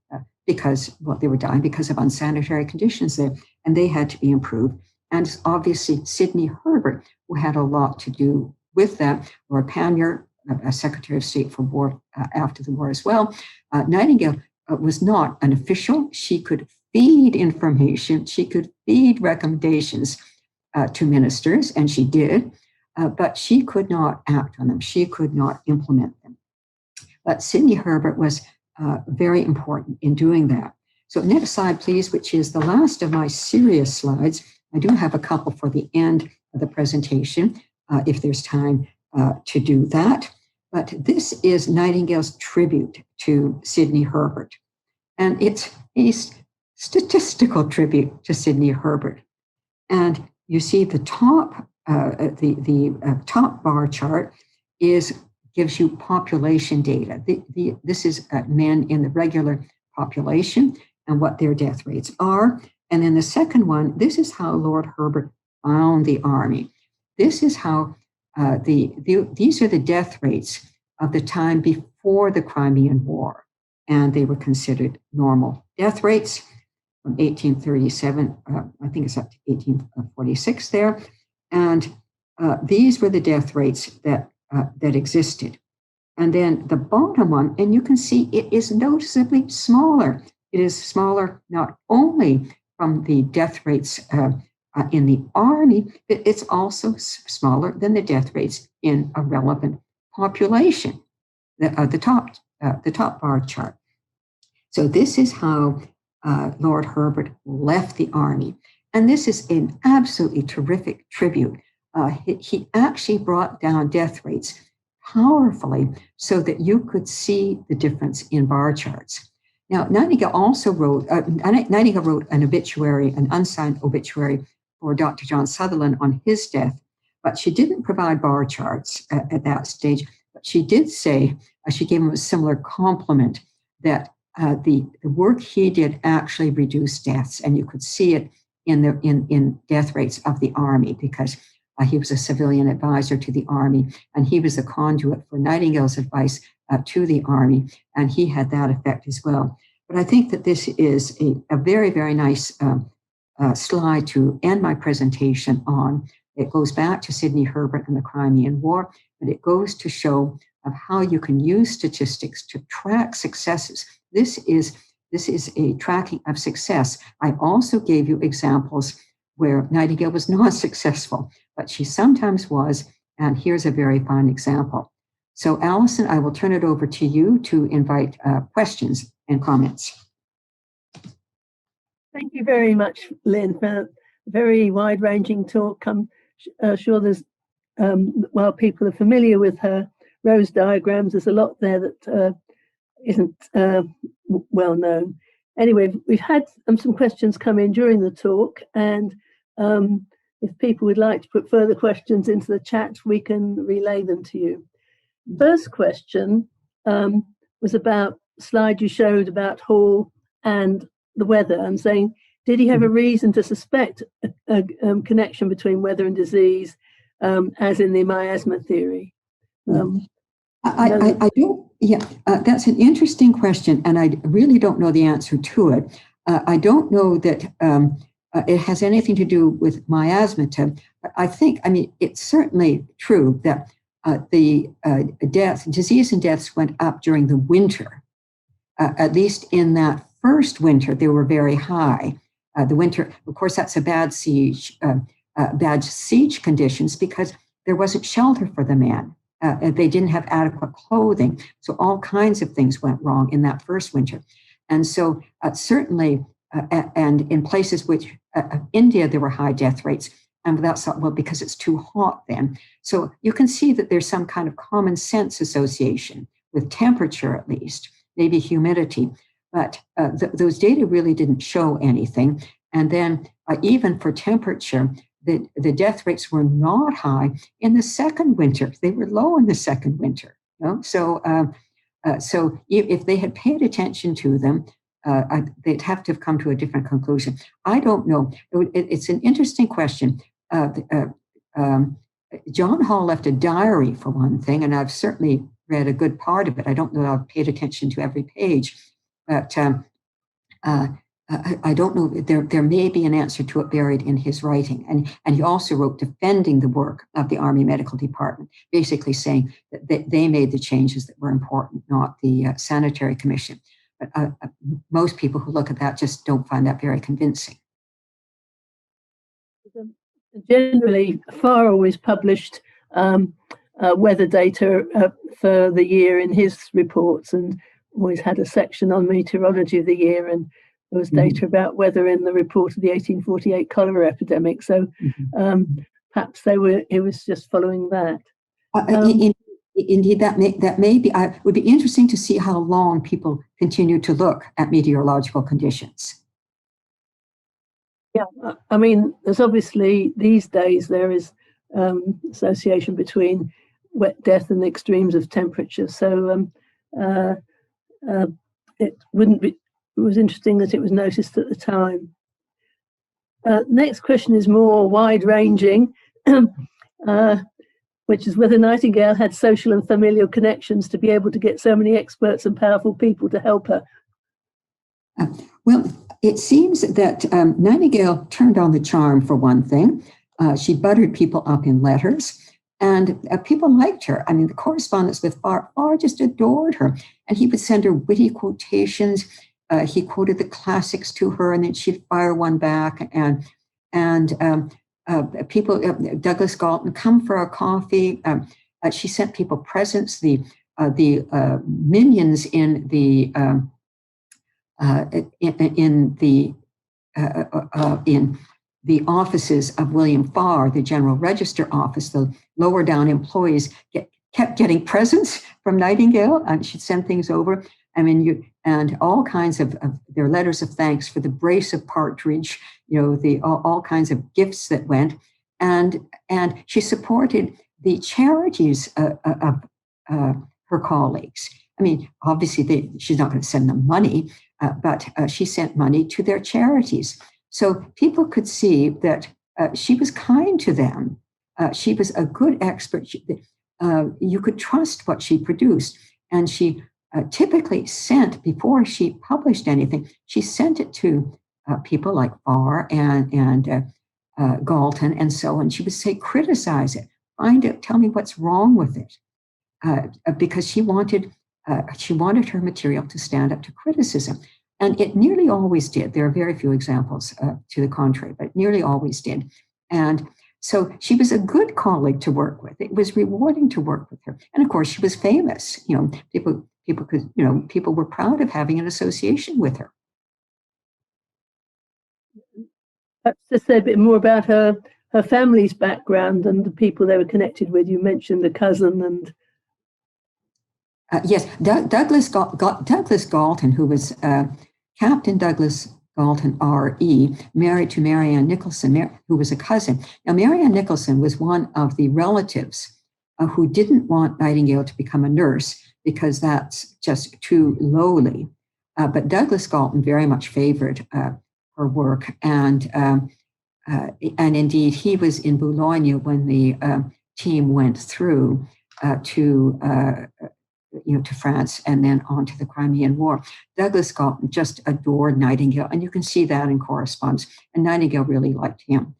Because, well, they were dying because of unsanitary conditions there, and they had to be improved. And obviously, Sidney Herbert, who had a lot to do with that, Lord Panmure, a Secretary of State for War after the war as well. Nightingale was not an official. She could feed information, she could feed recommendations to ministers, and she did, but she could not act on them. She could not implement them. But Sidney Herbert was very important in doing that. So next slide, please, which is the last of my serious slides. I do have a couple for the end of the presentation, if there's time to do that. But this is Nightingale's tribute to Sidney Herbert. And it's a statistical tribute to Sidney Herbert. And you see the top, top bar chart gives you population data. This is men in the regular population and what their death rates are. And then the second one, this is how Lord Herbert found the army. This is how these are the death rates of the time before the Crimean War, and they were considered normal death rates from 1837, I think it's up to 1846 there, and these were the death rates that existed. And then the bottom one, and you can see it is noticeably smaller. It is smaller not only from the death rates in the army, but it's also smaller than the death rates in a relevant population, the top bar chart. So this is how Lord Herbert left the army. And this is an absolutely terrific tribute. He actually brought down death rates powerfully so that you could see the difference in bar charts. Now, Nightingale also wrote, Nightingale wrote an obituary, an unsigned obituary for Dr. John Sutherland on his death, but she didn't provide bar charts at that stage. But she did say, she gave him a similar compliment that the work he did actually reduced deaths, and you could see it in death rates of the army, because he was a civilian advisor to the army, and he was a conduit for Nightingale's advice to the army, and he had that effect as well. But I think that this is a very, very nice slide to end my presentation on. It goes back to Sidney Herbert and the Crimean War, but it goes to show of how you can use statistics to track successes. This is a tracking of success. I also gave you examples where Nightingale was not successful, but she sometimes was, and here's a very fine example. So Alison, I will turn it over to you to invite questions and comments. Thank you very much, Lynn, for a very wide-ranging talk. I'm sure there's, while people are familiar with her rose diagrams, there's a lot there that isn't well known. Anyway, we've had some questions come in during the talk, and if people would like to put further questions into the chat, we can relay them to you. First question was about the slide you showed about Hall and the weather, and saying, did he have a reason to suspect a connection between weather and disease, as in the miasma theory? I don't, yeah, that's an interesting question, and I really don't know the answer to it. I don't know that it has anything to do with miasmata, but I think, I mean, it's certainly true that the disease and deaths went up during the winter. At least in that first winter, they were very high. The winter, of course, that's a bad siege conditions, because there wasn't shelter for the men. They didn't have adequate clothing. So all kinds of things went wrong in that first winter. And so certainly, and in places which, India, there were high death rates. And that's, well, because it's too hot then. So you can see that there's some kind of common sense association with temperature, at least, maybe humidity. But those data really didn't show anything. And then even for temperature, the death rates were not high in the second winter. They were low in the second winter. You know? So if they had paid attention to them, they'd have to have come to a different conclusion. I don't know. It's an interesting question. John Hall left a diary, for one thing, and I've certainly read a good part of it. I don't know that I've paid attention to every page, but I don't know. There may be an answer to it buried in his writing. And he also wrote defending the work of the Army Medical Department, basically saying that they made the changes that were important, not the Sanitary Commission. But most people who look at that just don't find that very convincing. Generally, Farr always published weather data for the year in his reports, and always had a section on meteorology of the year, and there was data about weather in the report of the 1848 cholera epidemic. So perhaps it was just following that. Indeed, that may be. It would be interesting to see how long people continue to look at meteorological conditions. Yeah, I mean, there's obviously these days there is association between wet death and the extremes of temperature. So it wouldn't be. It was interesting that it was noticed at the time. Next question is more wide-ranging. which is whether Nightingale had social and familial connections to be able to get so many experts and powerful people to help her. Well, it seems that Nightingale turned on the charm, for one thing. She buttered people up in letters, and people liked her. I mean, the correspondence with Farr just adored her, and he would send her witty quotations. He quoted the classics to her, and then she'd fire one back. And people, Douglas Galton, come for a coffee. She sent people presents. The minions in the in the offices of William Farr, the General Register office, the lower down employees kept getting presents from Nightingale, and she'd send things over. I mean, and all kinds of their letters of thanks for the brace of partridge, all kinds of gifts that went, and she supported the charities of her colleagues. I mean, obviously, she's not going to send them money, but she sent money to their charities. So people could see that she was kind to them. She was a good expert. You could trust what she produced. And she typically sent, before she published anything, she sent it to people like Farr and Galton and so on. She would say, criticize it, find it, tell me what's wrong with it. Because she wanted her material to stand up to criticism. And it nearly always did. There are very few examples to the contrary, but it nearly always did. And so she was a good colleague to work with. It was rewarding to work with her. And of course, she was famous. People were proud of having an association with her. Perhaps just say a bit more about her family's background and the people they were connected with. You mentioned the cousin and... Yes, Douglas Galton, who was Captain Douglas Galton, R.E., married to Marianne Nicholson, who was a cousin. Now, Marianne Nicholson was one of the relatives who didn't want Nightingale to become a nurse because that's just too lowly. But Douglas Galton very much favored her work, and indeed he was in Boulogne when the team went through to France and then on to the Crimean War. Douglas Galton just adored Nightingale, and you can see that in correspondence. And Nightingale really liked him.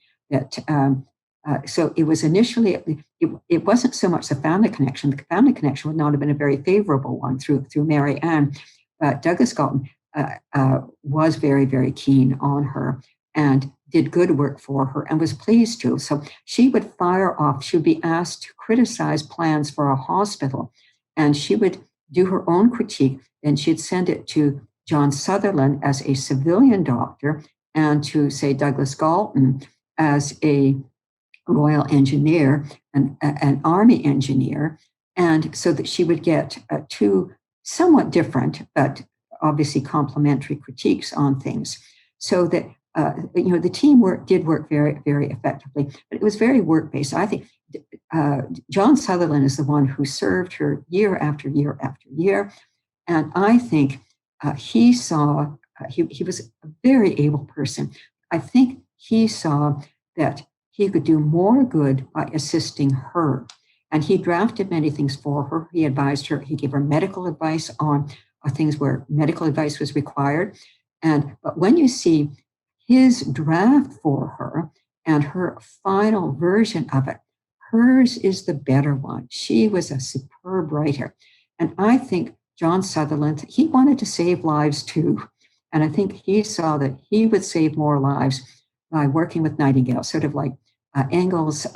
So it was initially, it wasn't so much the family connection. The family connection would not have been a very favorable one through Mary Ann. But Douglas Galton was very, very keen on her and did good work for her and was pleased to. So she would fire off, she would be asked to criticize plans for a hospital, and she would do her own critique, and she'd send it to John Sutherland as a civilian doctor and to, say, Douglas Galton as a Royal Engineer, an Army engineer, and so that she would get two somewhat different, but obviously complementary critiques on things. So that, the team did work very, very effectively, but it was very work-based. I think John Sutherland is the one who served her year after year after year. And I think he saw, he was a very able person. I think he saw that he could do more good by assisting her. And he drafted many things for her. He advised her, he gave her medical advice on things where medical advice was required. But when you see his draft for her and her final version of it, hers is the better one. She was a superb writer. And I think John Sutherland, he wanted to save lives too. And I think he saw that he would save more lives by working with Nightingale, sort of like Engels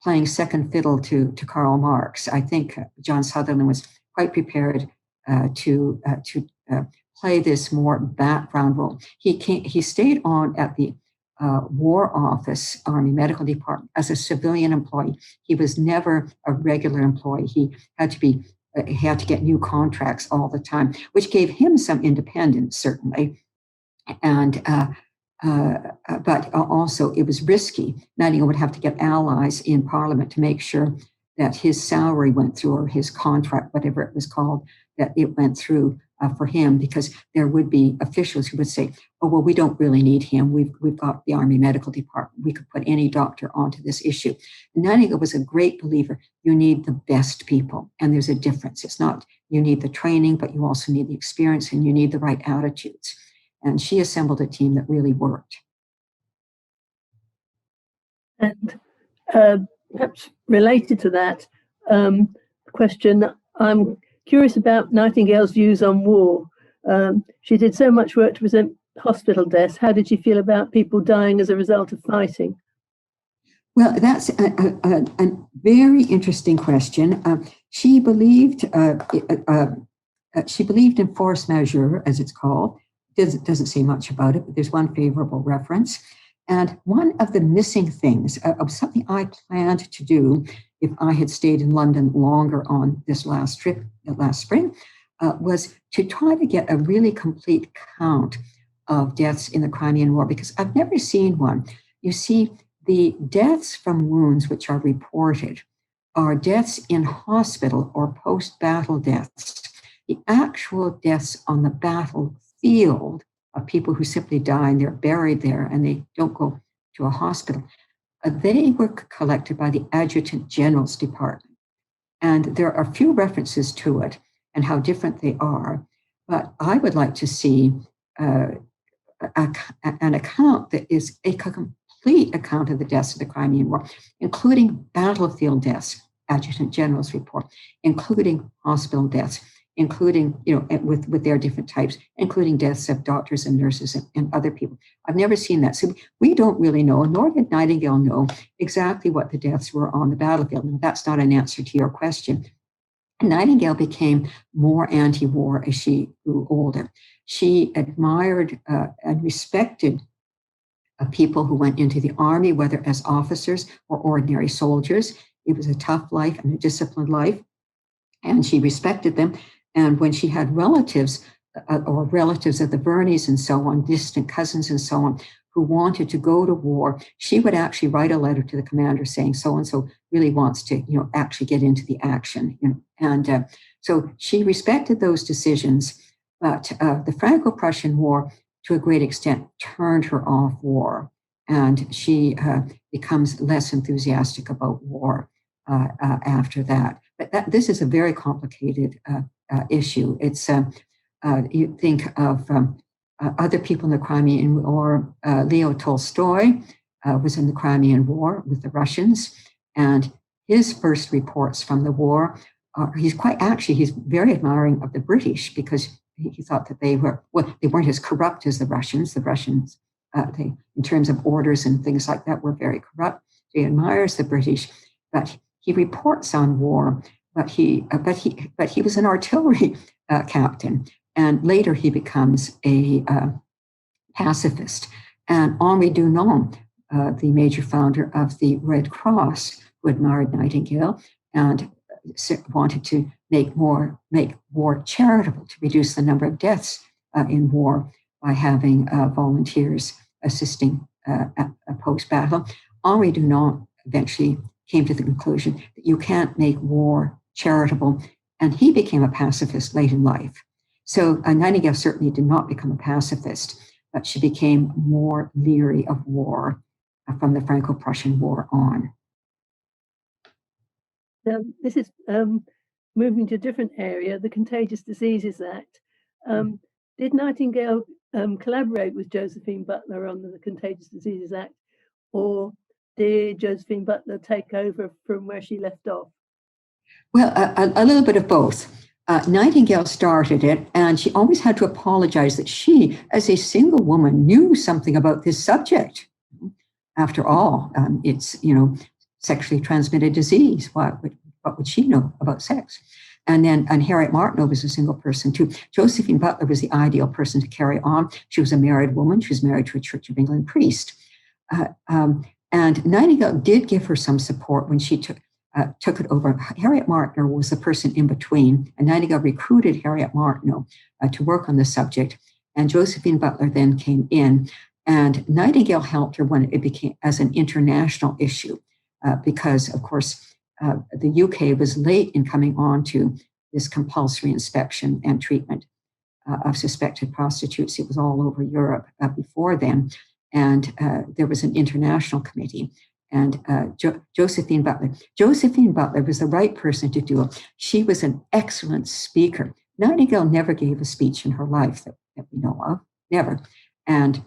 playing second fiddle to Karl Marx. I think John Sutherland was quite prepared to play this more background role. He stayed on at the War Office, Army Medical Department, as a civilian employee. He was never a regular employee. He had to get new contracts all the time, which gave him some independence, certainly. And but also it was risky. Nightingale would have to get allies in Parliament to make sure that his salary went through, or his contract, whatever it was called, that it went through for him, because there would be officials who would say, oh, well, we don't really need him. We've got the Army Medical Department. We could put any doctor onto this issue. And Nightingale was a great believer. You need the best people. And there's a difference. It's not you need the training, but you also need the experience and you need the right attitudes. And she assembled a team that really worked. And perhaps related to that question, I'm curious about Nightingale's views on war. She did so much work to prevent hospital deaths. How did she feel about people dying as a result of fighting? Well, that's a very interesting question. She believed in force majeure, as it's called. Doesn't say much about it, but there's one favorable reference. And one of the missing things of something I planned to do if I had stayed in London longer on this last trip last spring was to try to get a really complete count of deaths in the Crimean War, because I've never seen one. You see, the deaths from wounds which are reported are deaths in hospital or post-battle deaths. The actual deaths on the battlefield of people who simply die and they're buried there and they don't go to a hospital, they were collected by the Adjutant General's Department. And there are a few references to it and how different they are. But I would like to see an account that is a complete account of the deaths of the Crimean War, including battlefield deaths, Adjutant General's report, including hospital deaths, including, with their different types, including deaths of doctors and nurses and other people. I've never seen that. So we don't really know, nor did Nightingale know exactly what the deaths were on the battlefield. Now, that's not an answer to your question. Nightingale became more anti-war as she grew older. She admired and respected people who went into the army, whether as officers or ordinary soldiers. It was a tough life and a disciplined life, and she respected them. And when she had relatives or relatives of the Verneys and so on, distant cousins and so on, who wanted to go to war, she would actually write a letter to the commander saying, so-and-so really wants to, actually get into the action. And so she respected those decisions, but the Franco-Prussian War, to a great extent, turned her off war. And she becomes less enthusiastic about war after that. But this is a very complicated issue. It's you think of other people in the Crimean War. Leo Tolstoy was in the Crimean War with the Russians, and his first reports from the war, he's very admiring of the British, because he thought that they weren't as corrupt as the Russians. The Russians, in terms of orders and things like that, were very corrupt. He admires the British, but he reports on war. But he was an artillery captain, and later he becomes a pacifist. And Henri Dunant, the major founder of the Red Cross, who admired Nightingale and wanted to make war charitable, to reduce the number of deaths in war by having volunteers assisting post-battle. Henri Dunant eventually came to the conclusion that you can't make war charitable, and he became a pacifist late in life. So Nightingale certainly did not become a pacifist, but she became more leery of war from the Franco-Prussian War on. This is moving to a different area, the Contagious Diseases Act. Did Nightingale collaborate with Josephine Butler on the Contagious Diseases Act, or did Josephine Butler take over from where she left off? Well, a little bit of both. Nightingale started it, and she always had to apologize that she, as a single woman, knew something about this subject. After all, it's, sexually transmitted disease. What would she know about sex? And Harriet Martineau was a single person too. Josephine Butler was the ideal person to carry on. She was a married woman. She was married to a Church of England priest. And Nightingale did give her some support when she took it over. Harriet Martineau was the person in between, and Nightingale recruited Harriet Martineau to work on the subject. And Josephine Butler then came in, and Nightingale helped her when it became as an international issue, because, of course, the UK was late in coming on to this compulsory inspection and treatment. of suspected prostitutes. It was all over Europe before then. And there was an international committee. And Josephine Butler. Josephine Butler was the right person to do it. She was an excellent speaker. Nightingale never gave a speech in her life that we know of, never. And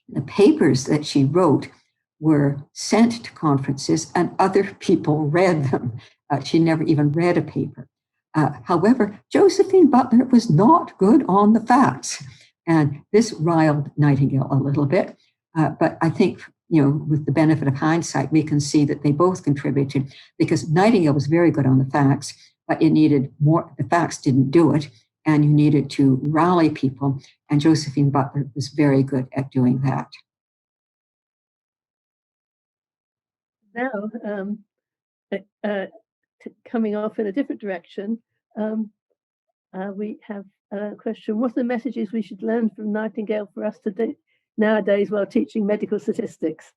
the papers that she wrote were sent to conferences and other people read them. She never even read a paper. However, Josephine Butler was not good on the facts. And this riled Nightingale a little bit. But I think, with the benefit of hindsight, we can see that they both contributed, because Nightingale was very good on the facts, but it needed more. The facts didn't do it, and you needed to rally people. And Josephine Butler was very good at doing that. Now, coming off in a different direction, we have a question: what are the messages we should learn from Nightingale for us today, nowadays, while teaching medical statistics?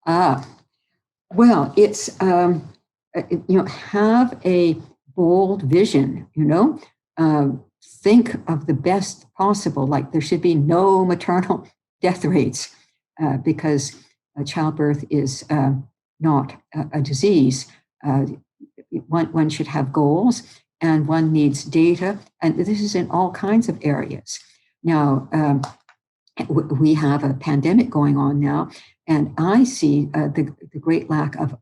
Well, it's have a bold vision. Think of the best possible. Like, there should be no maternal death rates, because childbirth is not a disease. One should have goals, and one needs data, and this is in all kinds of areas. Now, we have a pandemic going on now, and I see the great lack of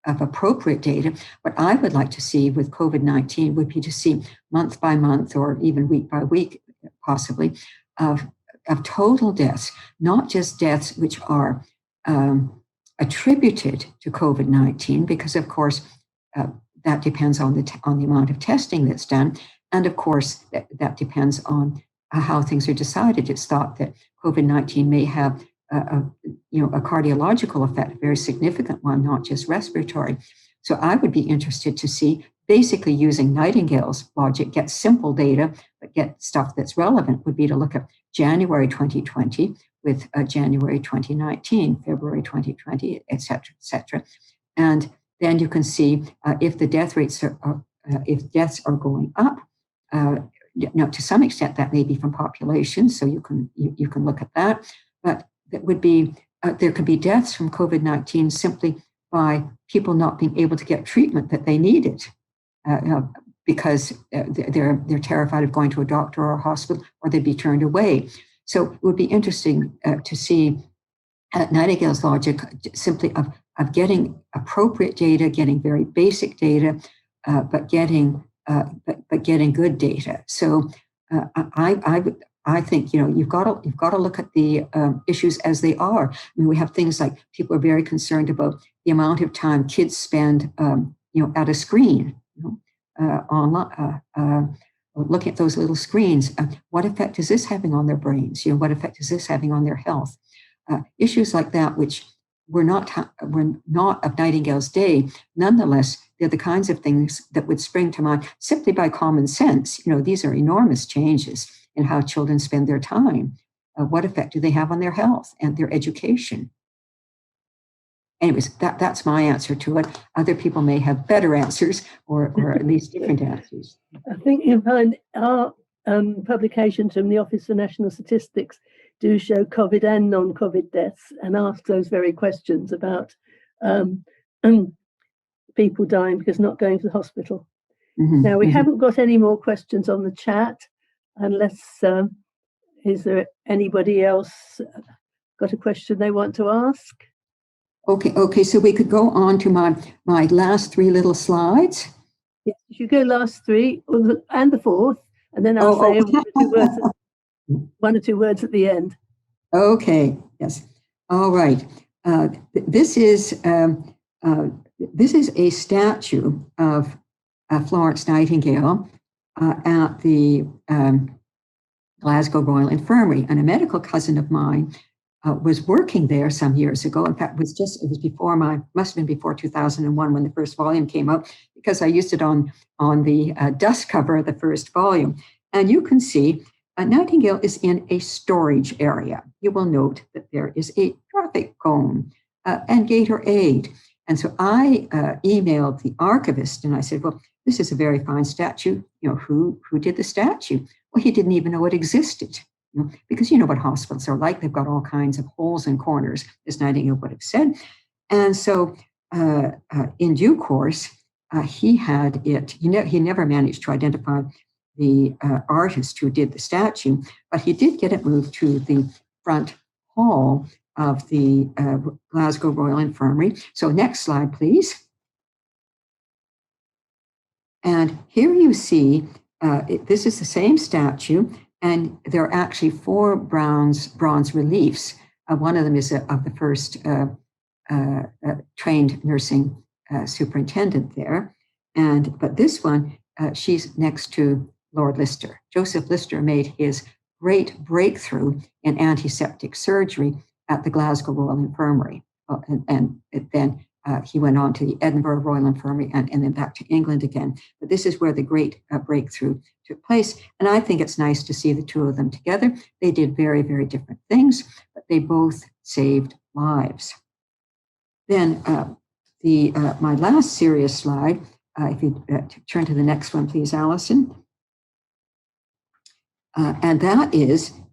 appropriate data. What I would like to see with COVID-19 would be to see month by month, or even week by week, possibly, of total deaths, not just deaths which are attributed to COVID-19, because of course that depends on the amount of testing that's done, and of course that depends on how things are decided. It's thought that COVID-19 may have a cardiological effect, a very significant one, not just respiratory. So I would be interested to see, basically using Nightingale's logic, get simple data, but get stuff that's relevant, would be to look at January 2020 with January 2019, February 2020, et cetera, and then you can see if the death rates if deaths are going up. To some extent, that may be from population, so you can look at that. But that would be there could be deaths from COVID-19 simply by people not being able to get treatment that they needed, because they're terrified of going to a doctor or a hospital, or they'd be turned away. So it would be interesting to see Nightingale's logic simply of getting appropriate data, getting very basic data, but getting good data. So I think you've got to look at the issues as they are. I mean, we have things like people are very concerned about the amount of time kids spend at a screen, online, looking at those little screens. What effect is this having on their brains? What effect is this having on their health? Issues like that, which were not of Nightingale's day. Nonetheless, they're the kinds of things that would spring to mind simply by common sense. These are enormous changes in how children spend their time. What effect do they have on their health and their education? Anyways, that's my answer to it. Other people may have better answers, or at least different answers. I think you'll find our publications from the Office for National Statistics do show COVID and non-COVID deaths, and ask those very questions about people dying because not going to the hospital. Mm-hmm. Now, we haven't got any more questions on the chat, unless, is there anybody else got a question they want to ask? Okay, so we could go on to my last three little slides. Yes, you go last three, and the fourth, and then I'll say one or two words at the end. Okay, yes. All right. This is a statue of Florence Nightingale at the Glasgow Royal Infirmary, and a medical cousin of mine was working there some years ago. In fact, must have been before 2001 when the first volume came out, because I used it on the dust cover of the first volume. And you can see Nightingale is in a storage area. You will note that there is a traffic cone and gator aid. And so I emailed the archivist and I said, well, this is a very fine statue. Who did the statue? Well, he didn't even know it existed, because you know what hospitals are like. They've got all kinds of holes and corners, as Nightingale would have said. And so in due course, he had it, he never managed to identify the artist who did the statue, but he did get it moved to the front hall of the Glasgow Royal Infirmary. So next slide, please. And here you see, this is the same statue, and there are actually 4 bronze reliefs. One of them is of the first trained nursing superintendent there. But this one, she's next to Lord Lister. Joseph Lister made his great breakthrough in antiseptic surgery at the Glasgow Royal Infirmary. And then he went on to the Edinburgh Royal Infirmary and then back to England again. But this is where the great breakthrough took place. And I think it's nice to see the two of them together. They did very, very different things, but they both saved lives. Then my last serious slide, if you turn to the next one, please, Alison. And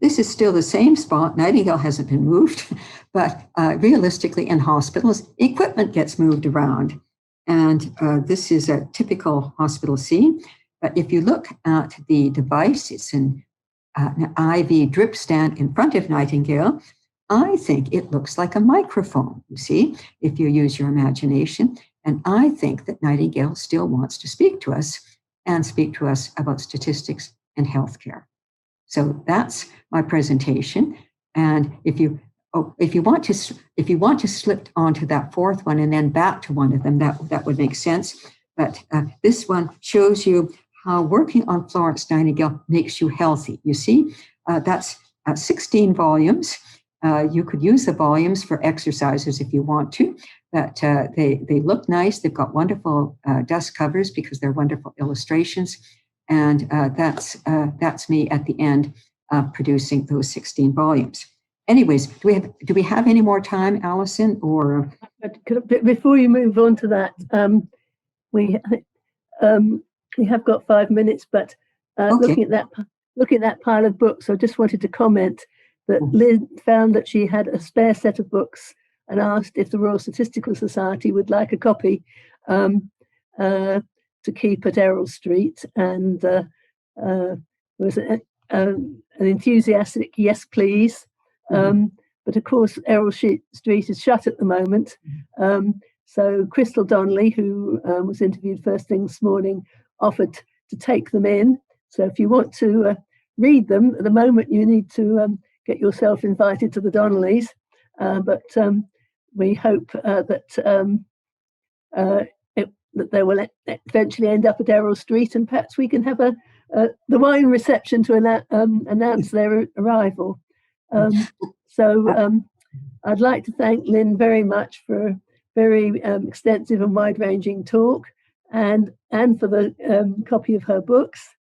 this is still the same spot. Nightingale hasn't been moved, but realistically in hospitals, equipment gets moved around. And this is a typical hospital scene. But if you look at the device, it's an IV drip stand in front of Nightingale. I think it looks like a microphone, you see, if you use your imagination. And I think that Nightingale still wants to speak to us and speak to us about statistics and healthcare. So that's my presentation. And if you want to slip onto that fourth one and then back to one of them, that would make sense. But this one shows you how working on Florence Nightingale makes you healthy. You see, that's 16 volumes. You could use the volumes for exercises if you want to, but they look nice. They've got wonderful dust covers because they're wonderful illustrations. And that's me at the end producing those 16 volumes. Anyways, do we have any more time, Alison? Or before you move on to that, we have got 5 minutes, but okay. looking at that pile of books, I just wanted to comment that Lynn found that she had a spare set of books and asked if the Royal Statistical Society would like a copy to keep at Errol Street. And there was an enthusiastic yes, please. But of course, Errol Street is shut at the moment. So Crystal Donnelly, who was interviewed first thing this morning, offered to take them in. So if you want to read them, at the moment you need to get yourself invited to the Donnellys. But we hope that they will eventually end up at Errol Street, and perhaps we can have the wine reception to announce their arrival. So I'd like to thank Lynn very much for a very extensive and wide-ranging talk, and for the copy of her books.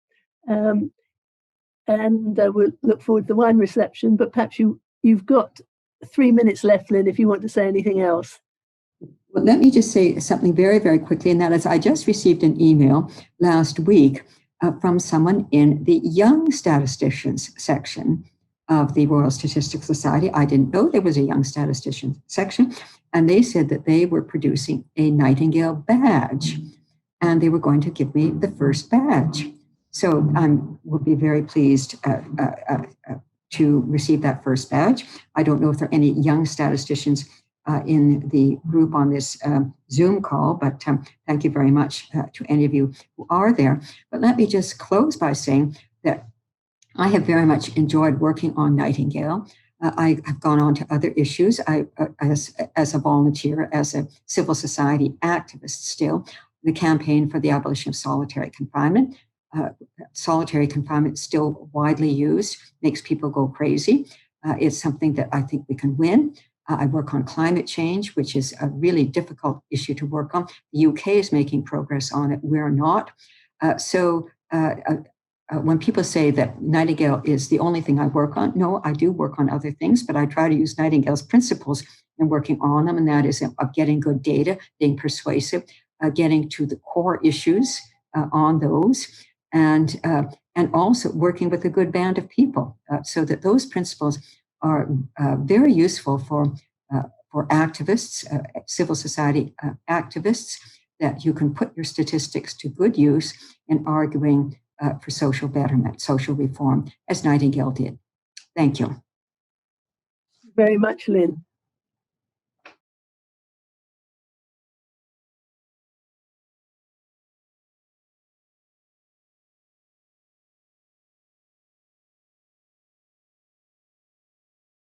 And we'll look forward to the wine reception. But perhaps you've got 3 minutes left, Lynn, if you want to say anything else. Well, let me just say something very, very quickly, and that is I just received an email last week from someone in the Young Statisticians section of the Royal Statistical Society. I didn't know there was a Young Statisticians section, and they said that they were producing a Nightingale badge, and they were going to give me the first badge. So I will be very pleased to receive that first badge. I don't know if there are any young statisticians in the group on this Zoom call, but thank you very much to any of you who are there. But let me just close by saying that I have very much enjoyed working on Nightingale. I have gone on to other issues. As a volunteer, as a civil society activist still, the campaign for the abolition of solitary confinement. Solitary confinement is still widely used, makes people go crazy. It's something that I think we can win. I work on climate change, which is a really difficult issue to work on. The UK is making progress on it. We're not. When people say that Nightingale is the only thing I work on, no, I do work on other things, but I try to use Nightingale's principles in working on them, and that is of getting good data, being persuasive, getting to the core issues on those, and also working with a good band of people, so that those principles are very useful for activists, civil society activists, that you can put your statistics to good use in arguing for social betterment, social reform, as Nightingale did. Thank you. Very much, Lynn.